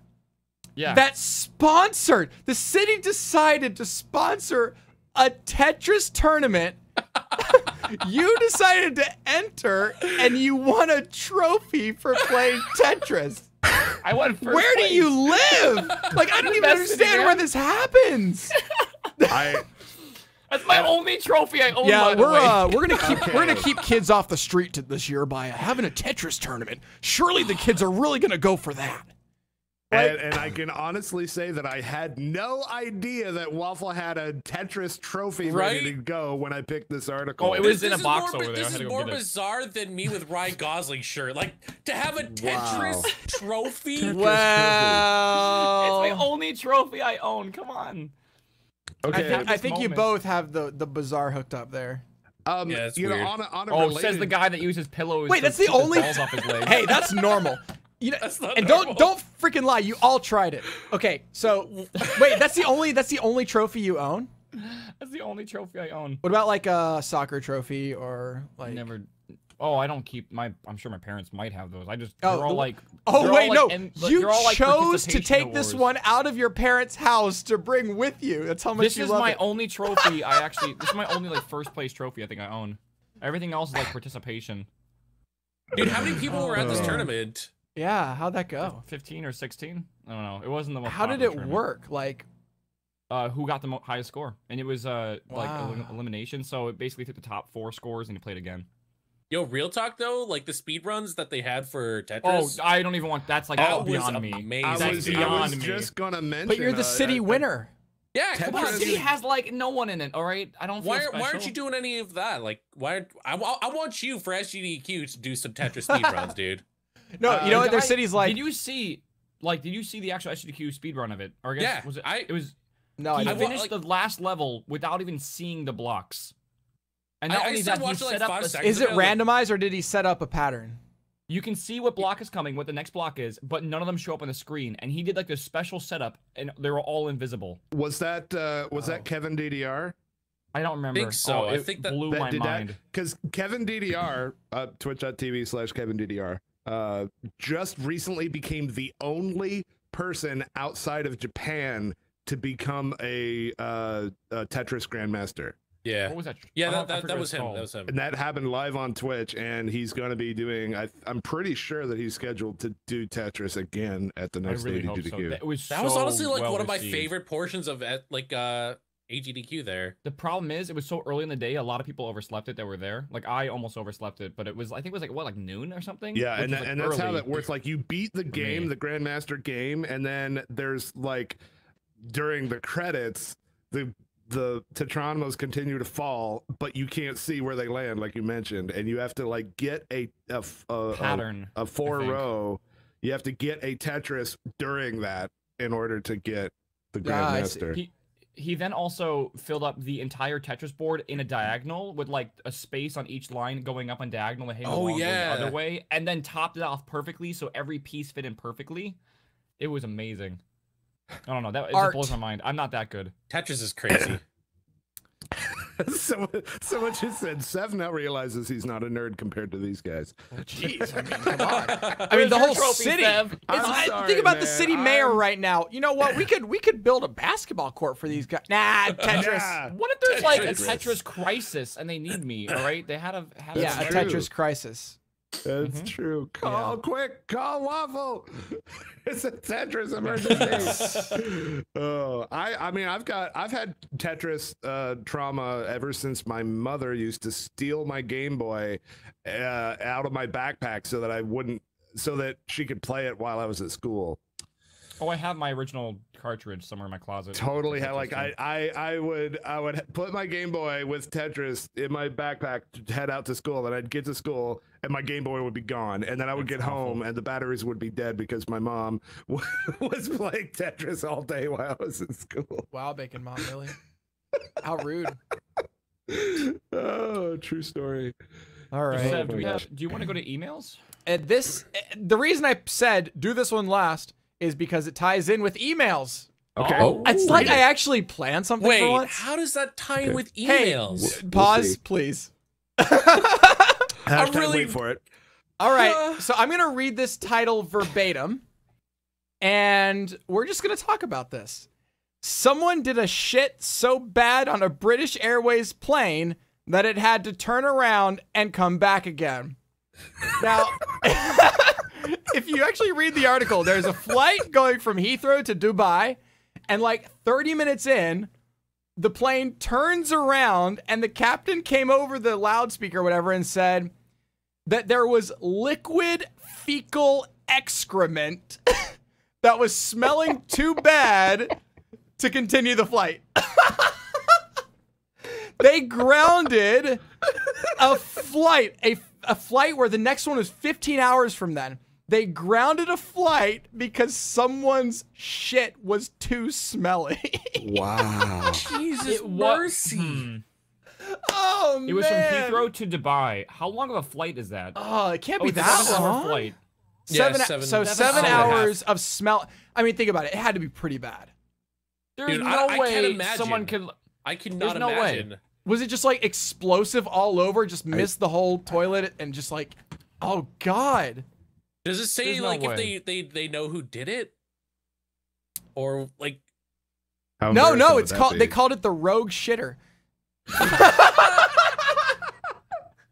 Yeah. that sponsored. The city decided to sponsor a Tetris tournament. You decided to enter, and you won a trophy for playing Tetris. I went first Where do place. you live? Like, I don't even Best city, understand man. where this happens. That's my only trophy I own. Yeah, by the way. we're gonna keep kids off the street this year by having a Tetris tournament. Surely the kids are really gonna go for that. And I can honestly say that I had no idea that Waffle had a Tetris trophy ready to Right? go when I picked this article. Oh, it was in a is box more, over there. I This had is to go more get it. bizarre than me with Ryan Gosling's shirt. Like, to have a Tetris trophy? Wow. It's my only trophy I own. Come on. Okay. I think you moment. both have the bizarre hooked up there. Yeah, it's you weird. know, on a Oh, related, says the guy that uses pillows. Wait, to that's the keep his only- balls off his legs. Hey, that's normal. You know, That's not and normal. don't freaking lie. You all tried it. Okay, so wait, that's the only trophy you own? That's the only trophy I own. What about like a soccer trophy or like? Never. Oh, I don't keep my. I'm sure my parents might have those. I just. Oh, they're all the- like. Oh they're wait, all no! like, You they're all like chose to participation take this awards. one out of your parents' house to bring with you. That's how much This you is love my it. only trophy. I actually. This is my only like first place trophy I think I own. Everything else is like participation. Dude, how many people were at this tournament? Yeah, how'd that go? 15 or 16? I don't know. It wasn't the most. How did popular it tournament. work? Like, Who got the highest score? And it was like Wow. elimination. So it basically took the top 4 scores and you played again. Yo, real talk though, like the speed runs that they had for Oh, Tetris. I don't even want. That's like That was beyond me. amazing. I That's was, dude. beyond me. just gonna mention. but you're the city winner. Yeah, come But on. the city dude. has like no one in it. All right, I don't. Feel Why special. aren't you doing any of that? Like, why aren't I want you for SGDQ to do some Tetris speed runs, dude. No, you know what? Their Guy- city's like. Did you see? Like, did you see the actual SGDQ speedrun of it? Or I guess, Yeah, was it? I- It was. No, I He didn't. finished the last level without even seeing the blocks. And not I only started that, he watching, like, set up. 5 A, seconds Is it ago, like- randomized or did he set up a pattern? you can see what block is coming, what the next block is, but none of them show up on the screen. And he did like this special setup, and they were all invisible. Was that Kevin DDR? I don't remember. think so. Oh, I it think that- blew my mind. Because Kevin DDR, twitch.tv/Kevin DDR, just recently became the only person outside of Japan to become a Tetris Grandmaster. Yeah. What was that? Yeah, I that forget what was it's him. called. That was him. And that happened live on Twitch, and he's going to be doing. I'm pretty sure that he's scheduled to do Tetris again at the I next really hope so. AGDQ. That was That was so honestly like well one of my received. favorite portions of like AGDQ there. The problem is, it was so early in the day. A lot of people overslept it that were there. Like I almost overslept it, but it was I think it was like what, like noon or something. Yeah, Which and, was, like, and that's how early. that works. Like you beat the game, me. the Grandmaster game, and then there's like during the credits, the Tetronimos continue to fall, but you can't see where they land, like you mentioned, and you have to like get a Pattern, a 4-row. You have to get a Tetris during that in order to get the Grandmaster. He then also filled up the entire Tetris board in a diagonal with like a space on each line going up and diagonal and hitting the wall going the other way, and then topped it off perfectly so every piece fit in perfectly. It was amazing. I don't know. That it blows my mind. I'm not that good. Tetris is crazy. Someone just said Sev now realizes he's not a nerd compared to these guys. Jeez, I mean, come on. I mean, the whole city. Think about the city mayor right now. You know what? We could build a basketball court for these guys. Nah, Tetris. Nah. What if there's like a Tetris crisis and they need me? All right, they had a a Tetris crisis. That's true. Call Waffle. It's a Tetris emergency. I mean, I've had Tetris trauma ever since my mother used to steal my Game Boy out of my backpack so that she could play it while I was at school. Oh, I have my original cartridge somewhere in my closet. Totally. Like I would put my Game Boy with Tetris in my backpack to head out to school. Then I'd get to school and my Game Boy would be gone. And then I would get home and the batteries would be dead because my mom was playing Tetris all day while I was in school. Wow, Bacon Mom, really? How rude. Oh, true story. All right. Sev, do you want to go to emails? The reason I said do this one last is because it ties in with emails. Okay. Oh, It's like I actually planned something for once. How does that tie in with emails? Hey, pause, please. Hashtag really- wait for it. All right, so I'm going to read this title verbatim, and we're just going to talk about this. Someone did a shit so bad on a British Airways plane that it had to turn around and come back again. Now, if you actually read the article, there's a flight going from Heathrow to Dubai, and like 30 minutes in, the plane turns around and the captain came over the loudspeaker or whatever and said that there was liquid fecal excrement that was smelling too bad to continue the flight. They grounded a flight, a flight where the next one was 15 hours from then. They grounded a flight because someone's shit was too smelly. Wow. Jesus mercy. Oh, man. It was from Heathrow to Dubai. How long of a flight is that? Oh, it can't be it's a that 7-hour long. flight. Yeah, So 7 and a hours half. of smell. I mean, think about it. It had to be pretty bad. There's Dude, no I way can't imagine. someone could. I cannot There's no way. imagine. Was it just like explosive all over? Just missed the whole toilet and just like, oh God. Does it say There's no like way. if they know who did it, or like? How No, embarrassing would it's that called. be? They called it the rogue shitter.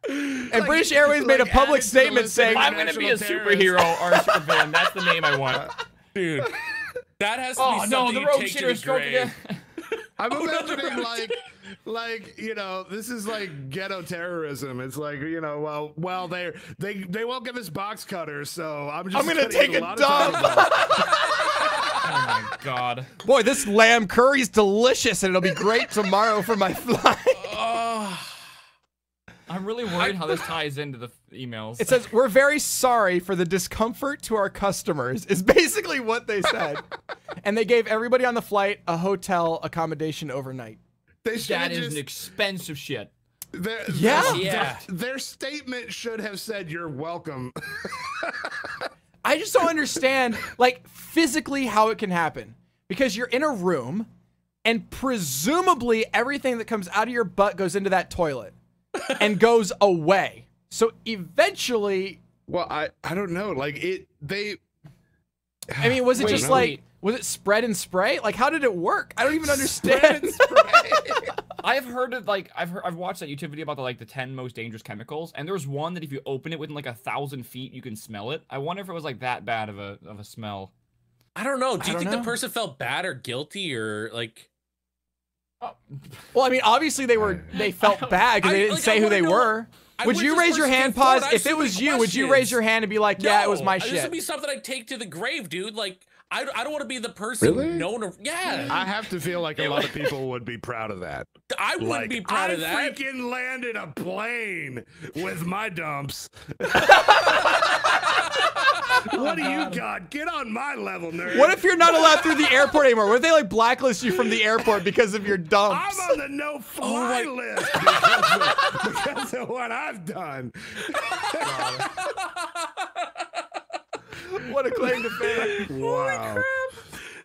And British Airways made a like public added to the statement list of saying, I'm gonna be a National terrorist. superhero or a supervillain. That's the name I want. Dude, that has to be Oh no, something the you rogue take to shitter the stroke grave. again. I'm imagining like you know, this is like ghetto terrorism. It's like, you know, well they won't give us box cutters, so I'm gonna take eat a lot of dump. Taliban. Oh my god. boy, this lamb curry's delicious and it'll be great tomorrow for my flight. I'm really worried how this ties into the emails. It says, we're very sorry for the discomfort to our customers, is basically what they said. And they gave everybody on the flight a hotel accommodation overnight. They should that have is an just expensive shit. their statement should have said you're welcome. I just don't understand, like, physically how it can happen. Because you're in a room, and presumably everything that comes out of your butt goes into that toilet and goes away. So eventually, Well, I don't know. Like I mean, was it Wait, just no. like, was it spread and spray? Like, how did it work? I don't even understand. I've heard of I've watched that YouTube video about the 10 most dangerous chemicals, and there's one that if you open it within 1,000 feet, you can smell it. I wonder if it was that bad of a smell. I don't know. Do you think the person felt bad or guilty or like? Well, I mean, obviously they felt bad because they didn't say who they were. Would you raise your hand, Pause? If it was you, would you raise your hand and be like, yeah, it was my shit? This would be something I'd take to the grave, dude. Like, I don't want to be the person known to, yeah. I have to feel like a lot of people would be proud of that. I wouldn't be proud of that. I freaking landed a plane with my dumps. What do you got? Get on my level, nerd. What if you're not allowed through the airport anymore? What if they blacklist you from the airport because of your dumps? I'm on the no-fly list because of what I've done. What a claim to fame! Wow.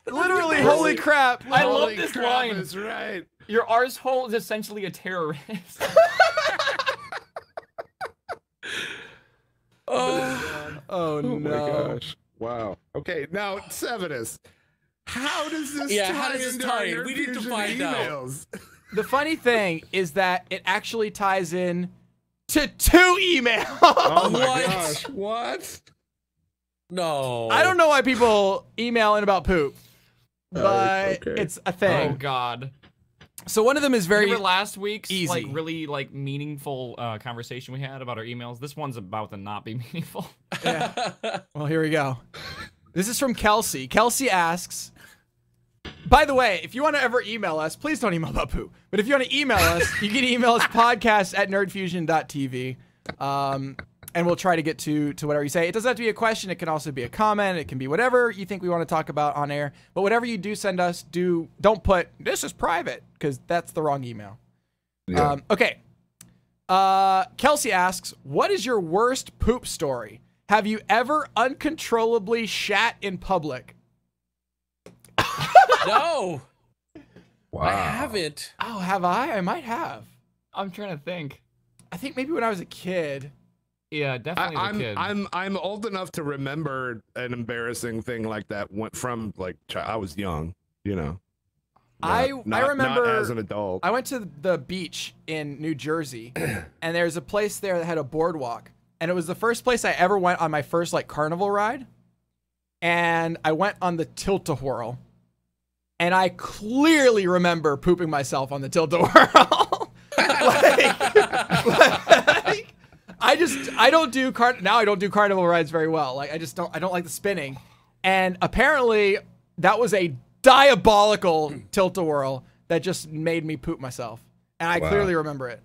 Literally, holy crap! I love this line. That's right. Your arsehole is essentially a terrorist. Oh no! My gosh! Wow. Okay, now Sevenus, how does this tie into our We need to find emails? The funny thing is that it actually ties in to 2 emails. Oh my gosh! What? No. I don't know why people email in about poop, but it's a thing. Oh God. So one of them is very Remember last week's easy. really meaningful conversation we had about our emails. This one's about to not be meaningful. Yeah. Well, here we go. This is from Kelsey. Kelsey asks, by the way, if you want to ever email us, please don't email about poop. But if you want to email us, you can email us podcast@nerdfusion.tv. And we'll try to get to whatever you say. It doesn't have to be a question. It can also be a comment. It can be whatever you think we want to talk about on air. But whatever you do send us, don't put, this is private, because that's the wrong email. Yeah. Okay. Kelsey asks, what is your worst poop story? Have you ever uncontrollably shat in public? No. Wow. I haven't. Oh, have I? I might have. I'm trying to think. I think maybe when I was a kid. Yeah, definitely as a kid. I'm old enough to remember an embarrassing thing like that went from I was young, you know. I remember not as an adult. I went to the beach in New Jersey, and there's a place there that had a boardwalk, and it was the first place I ever went on my first carnival ride, and I went on the tilt-a-whirl, and I clearly remember pooping myself on the tilt-a-whirl. I don't do carnival rides very well. I don't like the spinning. And apparently that was a diabolical tilt-a-whirl that just made me poop myself. And I clearly remember it.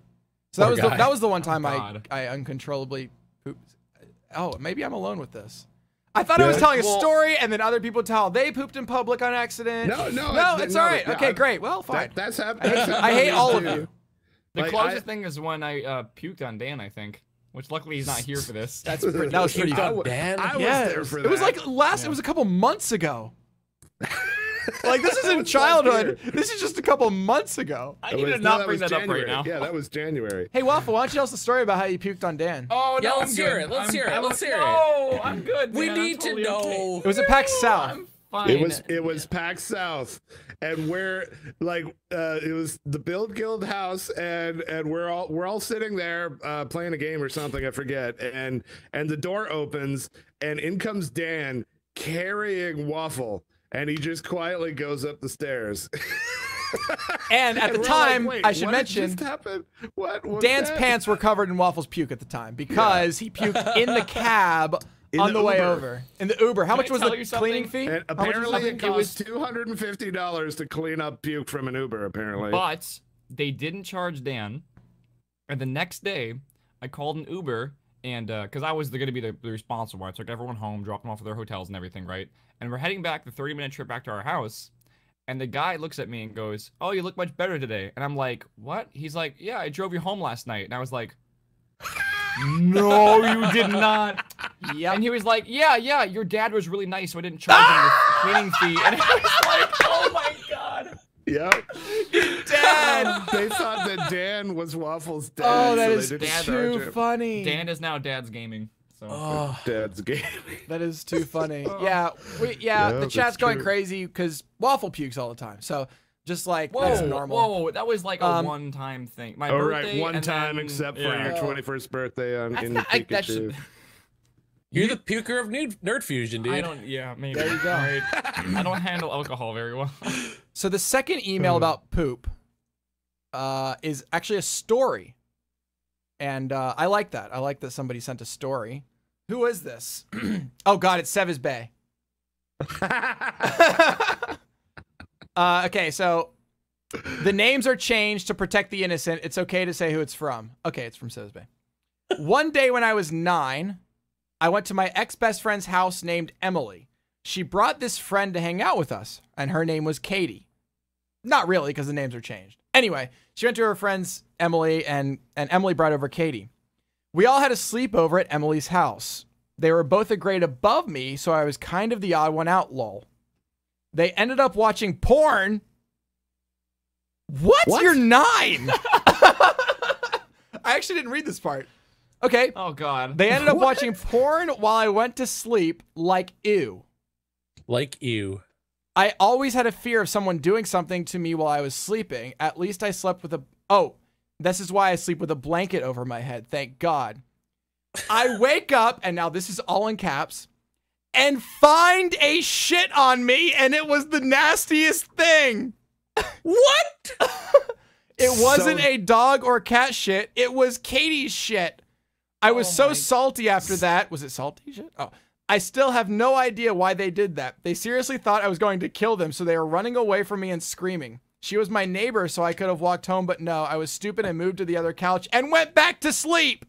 So that was the one time I uncontrollably pooped. Oh, maybe I'm alone with this. I thought I was telling a story, and then other people tell how they pooped in public on accident. No, it's all right. Okay, great. Well, fine. That's happening. I hate all of you. The closest thing is when I puked on Dan, I think. Which luckily he's not here for this. That was pretty fun. Dan? I was there for that. It was it was a couple months ago. This isn't childhood. This is just a couple months ago. I need to not bring that up right now. Yeah, that was January. Hey, Waffle, why don't you tell us the story about how you puked on Dan? Oh, no, let's hear it. Let's hear it. No, I'm good. We need to know. It was at PAX South. I'm fine. It was PAX South, and it was the Build Guild house, and we're all sitting there playing a game or something, I forget, and the door opens, and in comes Dan carrying Waffle, and he just quietly goes up the stairs. And at the time, I should mention, what Dan's pants were covered in Waffle's puke at the time because he puked in the cab on the way over. In the Uber. How much was the cleaning fee? And apparently it was $250 to clean up puke from an Uber, apparently. But they didn't charge Dan. And the next day, I called an Uber, and because I was going to be the responsible one. I took everyone home, dropped them off at their hotels and everything, right? And we're heading back the 30-minute trip back to our house. And the guy looks at me and goes, "Oh, you look much better today." And I'm like, "What?" He's like, "Yeah, I drove you home last night." And I was like, "No, you did not." Yep. And he was like, yeah, your dad was really nice, so I didn't charge him the cleaning fee. And I was like, oh my God. Yep. Dad. They thought that Dan was Waffle's dad. Oh, that so is too funny. Dan is now Dad's Gaming. So. Dad's Gaming. That is too funny. Yeah, the chat's going crazy because Waffle pukes all the time. So Just like Whoa, that's normal. whoa, that was like a one-time thing. My birthday, one and time, then, except for your 21st birthday on in that Pikachu. should, You're the puker of Nerd Fusion, dude. I don't. Yeah, maybe. There you go. Right. I don't handle alcohol very well. So the second email about poop is actually a story. And I like that. I like that somebody sent a story. Who is this? Oh, God, it's Sevis Bay. Okay, so the names are changed to protect the innocent. It's okay to say who it's from. Okay, it's from Sevis Bay. One day when I was 9, I went to my ex-best friend's house named Emily. She brought this friend to hang out with us, and her name was Katie. Not really, because the names are changed. Anyway, she went to her friend's Emily, and Emily brought over Katie. We all had a sleepover at Emily's house. They were both a grade above me, so I was kind of the odd one out, lol. They ended up watching porn. What? You're 9! I actually didn't read this part. Okay. Oh, God. They ended up watching porn while I went to sleep, like ew. Like ew. I always had a fear of someone doing something to me while I was sleeping. At least I slept with a... Oh, this is why I sleep with a blanket over my head. Thank God. I wake up, and now this is all in caps, and find a shit on me, and it was the nastiest thing. What? It wasn't a dog or cat shit. It was Katie's shit. I was so salty after that. Was it salty shit? Oh. I still have no idea why they did that. They seriously thought I was going to kill them, so they were running away from me and screaming. She was my neighbor, so I could have walked home, but no, I was stupid and moved to the other couch and went back to sleep.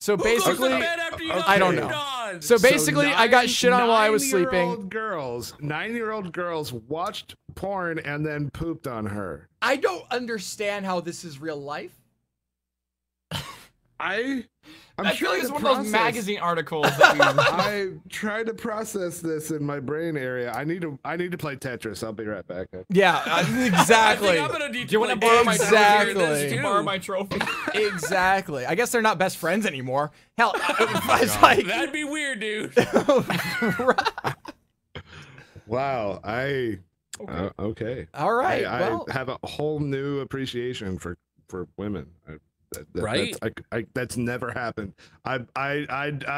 So basically, I don't know. So basically, I got shit on while I was sleeping. 9-year-old girls watched porn and then pooped on her. I don't understand how this is real life. I feel like it's one of those magazine articles that we I try to process this in my brain area. I need to play Tetris. I'll be right back. Yeah, exactly. I'm gonna need Do you want to borrow my trophy? Exactly. I guess they're not best friends anymore. Hell, it's like that'd be weird, dude. Wow. Okay. All right. I have a whole new appreciation for women. Right? That's never happened. I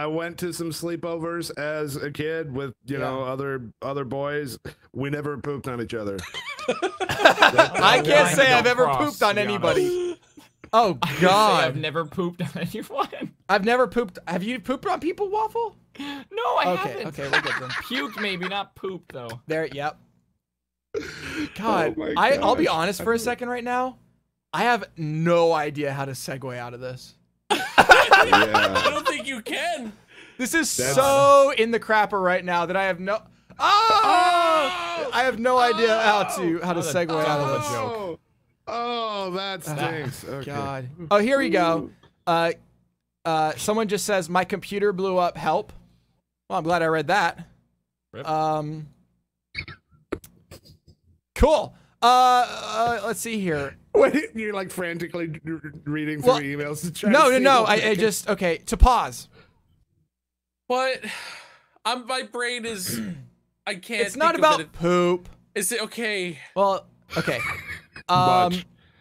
went to some sleepovers as a kid with you know other boys. We never pooped on each other. I can't say I've ever pooped on anybody. Oh God! I've never pooped on anyone. I've never pooped. Have you pooped on people, Waffle? No, I haven't. Okay, we're good then. Puked maybe, not pooped though. There. Yep. God, Oh I'll be honest for a second right now. I have no idea how to segue out of this. I don't think you can. This is so in the crapper right now that I have no. I have no idea how to segue out of this joke. Oh, that stinks. Okay. God. Oh, here we go. Someone just says my computer blew up. Help. Well, I'm glad I read that. Rip. Cool. Let's see here. What, you're like frantically reading through emails to try to see No. I just okay to pause. What? My brain is. I can't. It's not about poop. Is it okay? Well, okay.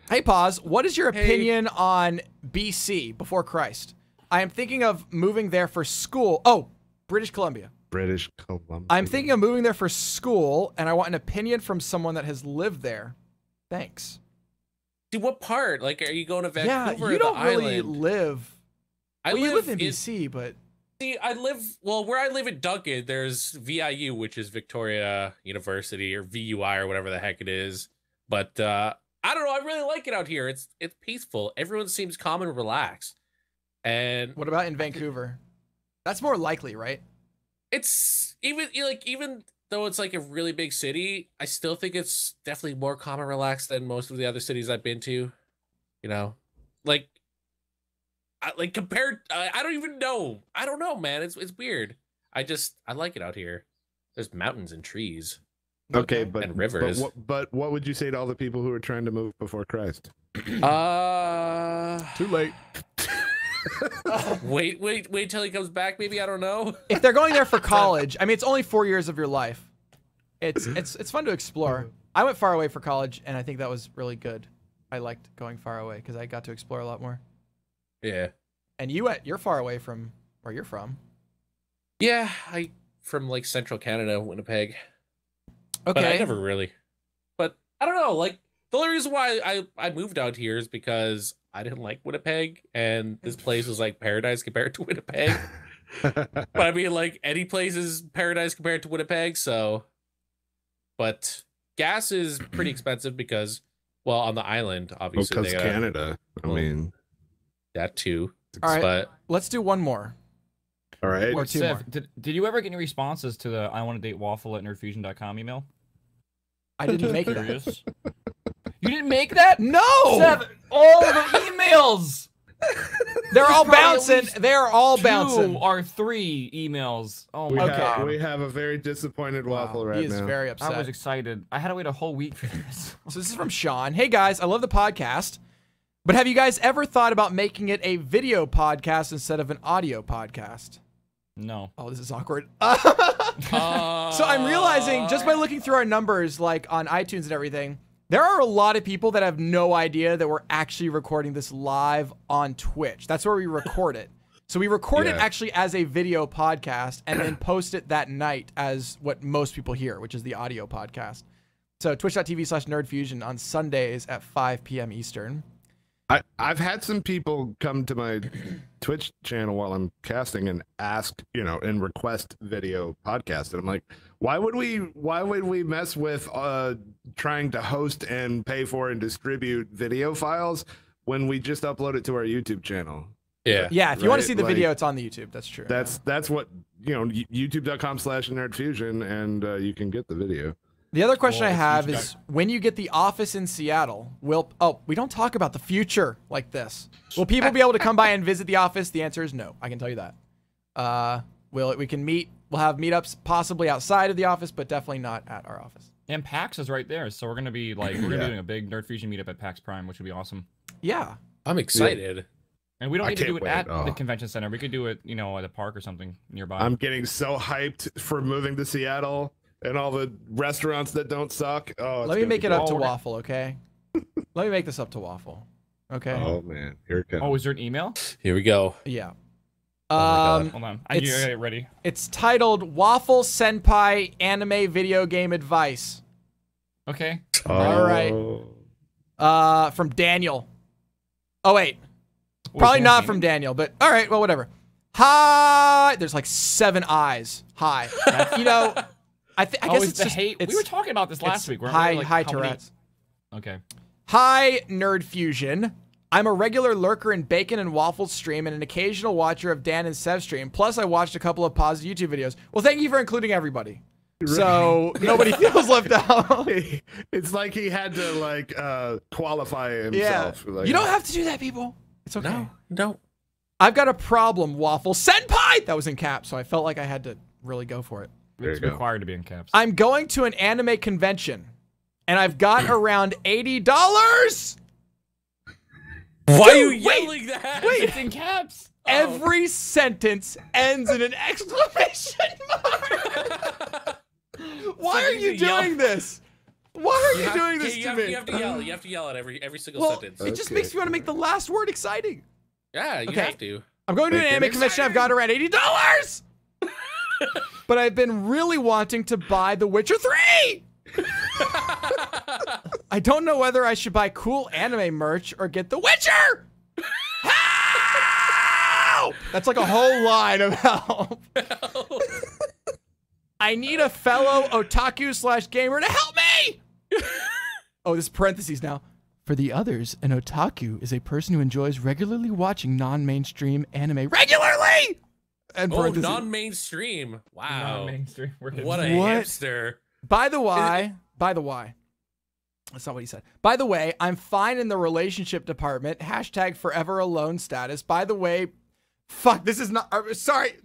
Hey, pause. What is your opinion on BC before Christ? I am thinking of moving there for school. Oh, British Columbia. British Columbia. I'm thinking of moving there for school, and I want an opinion from someone that has lived there. Thanks. Dude, what part? Like, are you going to Vancouver? Yeah, you don't really island? live. You live in BC, but see, where I live in Duncan. There's VIU, which is Victoria University, or VUI, or whatever the heck it is. But I don't know. I really like it out here. It's peaceful. Everyone seems calm and relaxed. And what about in Vancouver? That's more likely, right? It's even though it's like a really big city, I still think it's definitely more calm and relaxed than most of the other cities I've been to. You know, compared, I don't even know. I don't know, man. It's weird. I like it out here. There's mountains and trees. Okay, and rivers. But what would you say to all the people who are trying to move before Christ? Too late. Wait till he comes back. Maybe, I don't know. If they're going there for college, I mean, it's only 4 years of your life. It's fun to explore. I went far away for college, and I think that was really good. I liked going far away because I got to explore a lot more. Yeah. And you're far away from where you're from. Yeah, from like central Canada, Winnipeg. Okay. But I never really. But I don't know. Like the only reason why I moved out here is because I didn't like Winnipeg, and this place was like paradise compared to Winnipeg. But I mean, like any place is paradise compared to Winnipeg. So, but gas is pretty expensive because, well, on the island, obviously, because Canada. I mean, that too. All right, but let's do one more. All right. Or two more. Did you ever get any responses to the I want to date waffle at nerdfusion.com email? I didn't make that. You didn't make that? No! All of the emails! They're all bouncing. They're all bouncing. 2 or 3 emails. Oh my Okay. god. We have a very disappointed waffle right now. He is very upset. I was excited. I had to wait a whole week for this. So this is from Sean. Hey guys, I love the podcast, but have you guys ever thought about making it a video podcast instead of an audio podcast? No. Oh, this is awkward. So I'm realizing just by looking through our numbers, like on iTunes and everything, there are a lot of people that have no idea that we're actually recording this live on Twitch. That's where we record it. So we record it actually as a video podcast and then post it that night as what most people hear, which is the audio podcast. So twitch.tv/nerdfusion on Sundays at 5 p.m. Eastern. I've had some people come to my Twitch channel while I'm casting and ask, and request video podcast. And I'm like, why would we mess with trying to host and pay for and distribute video files when we just upload it to our YouTube channel? Yeah. Yeah, if you want to see the video, it's on the YouTube. That's true. That's what, youtube.com/nerdfusion, and you can get the video. The other question I have is, when you get the office in Seattle, we don't talk about the future like this. Will people be able to come by and visit the office? The answer is no. I can tell you that. We can meet. We'll have meetups possibly outside of the office, but definitely not at our office. And PAX is right there, so we're gonna be like we're gonna be doing a big Nerd Fusion meetup at PAX Prime, which would be awesome. Yeah, I'm excited. Yeah. And we don't need to do it at Oh. the convention center. We could do it, at a park or something nearby. I'm getting so hyped for moving to Seattle and all the restaurants that don't suck. Oh, let me make it up to Waffle, okay? Let me make this up to Waffle, okay? Oh man, here it comes. Oh, is there an email? Here we go. Yeah. Hold on, I need to get it ready. It's titled "Waffle Senpai Anime Video Game Advice." Okay. All right. From Daniel. Oh wait. Probably not from Daniel, but all right, well, whatever. Hi. There's like 7 eyes. Hi. I guess it's just hate. We were talking about this last week. Hi, Tourette's. Okay. Hi, Nerd Fusion. I'm a regular lurker in Bacon and Waffles stream and an occasional watcher of Dan and Sev's stream. Plus, I watched a couple of paused YouTube videos. Well, thank you for including everybody. So nobody feels left out. It's like he had to qualify himself. Yeah. You don't have to do that, people. It's okay. No. I've got a problem, Waffle Senpai. That was in caps, so I felt like I had to really go for it. It's required to be in caps. I'm going to an anime convention, and I've got around $80. Why are you yelling that? Wait, it's in caps. Every sentence ends in an exclamation mark. Why are you doing this? Why are you doing this to me? You have to yell. You have to yell at every single sentence. It just makes me want to make the last word exciting. Yeah, you have to. I'm going to an anime convention. I've got around $80. But I've been really wanting to buy The Witcher 3. I don't know whether I should buy cool anime merch or get The Witcher. Help! That's like a whole line of help. I need a fellow otaku/gamer to help me. Oh, this is parentheses now. For the others, an otaku is a person who enjoys regularly watching non-mainstream anime regularly. And non-mainstream. Wow. Non-mainstream. What a hipster. By the way, that's not what he said. By the way, I'm fine in the relationship department. #forever alone status. By the way, fuck, this is not, sorry.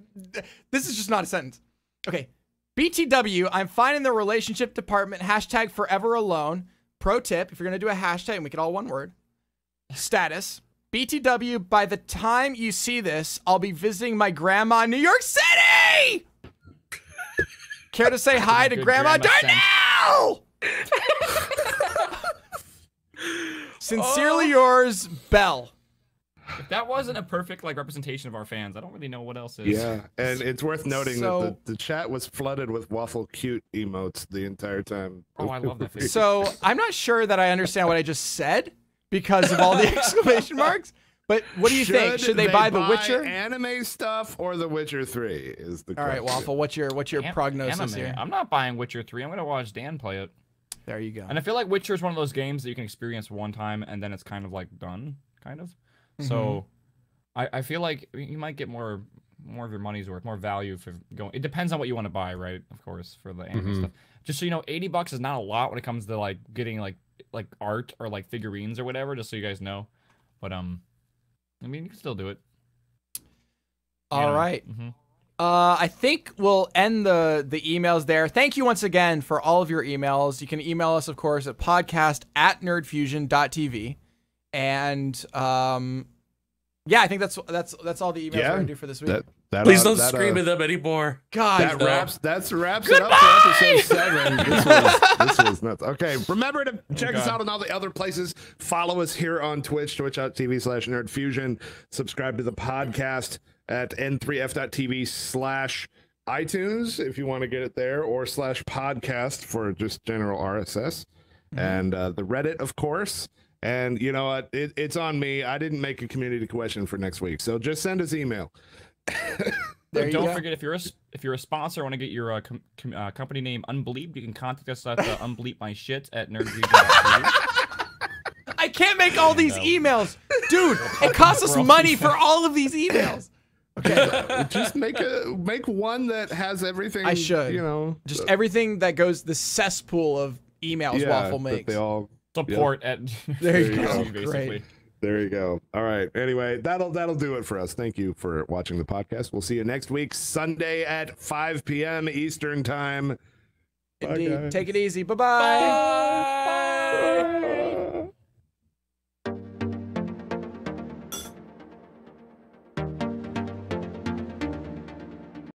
This is just not a sentence. Okay. BTW, I'm fine in the relationship department. #forever alone. Pro tip, if you're going to do a hashtag, make it all one word. Status. BTW, by the time you see this, I'll be visiting my grandma in New York City! Care to say hi to Grandma Darnell? Sincerely yours, Bell. If that wasn't a perfect like representation of our fans, I don't really know what else is. Yeah, and it's worth noting that the chat was flooded with waffle cute emotes the entire time. Oh, I love that face. So I'm not sure that I understand what I just said because of all the exclamation marks. But what do you think? Should they buy The Witcher? Anime stuff or The Witcher 3 is the question. All right, Waffle, what's your prognosis here? I'm not buying Witcher 3. I'm gonna watch Dan play it. There you go. And I feel like Witcher is one of those games that you can experience one time and then it's kind of like done, kind of. So I feel like you might get more of your money's worth, more value for going. It depends on what you want to buy, right? Of course, for the anime stuff. Just so you know, $80 is not a lot when it comes to like getting like art or like figurines or whatever. Just so you guys know, but I mean, you can still do it. All right. I think we'll end the emails there. Thank you once again for all of your emails. You can email us, of course, at podcast@nerdfusion.tv. And yeah, I think that's all the emails we're gonna do for this week. Please don't scream at them anymore. God, that wraps it up for episode 7. This was nuts. Okay, remember to check us out on all the other places. Follow us here on Twitch, twitch.tv/nerdfusion. Subscribe to the podcast at n3f.tv/iTunes if you want to get it there, or /podcast for just general RSS. And the Reddit, of course. And you know what? It's on me. I didn't make a community question for next week, so just send us email. Don't forget, if you're a sponsor, want to get your company name unbleeped, you can contact us at unbleepmyshit@nerdfusion.tv. I can't make all these emails, dude. It costs us money for all of these emails. Okay, just make one that has everything. I should, you know, just everything that goes the cesspool of emails Waffle makes. They all support at. There you go. Basically. Great. There you go. All right. Anyway, that'll do it for us. Thank you for watching the podcast. We'll see you next week, Sunday at 5 p.m. Eastern time. Indeed. Bye, guys. Take it easy. Bye-bye. Bye.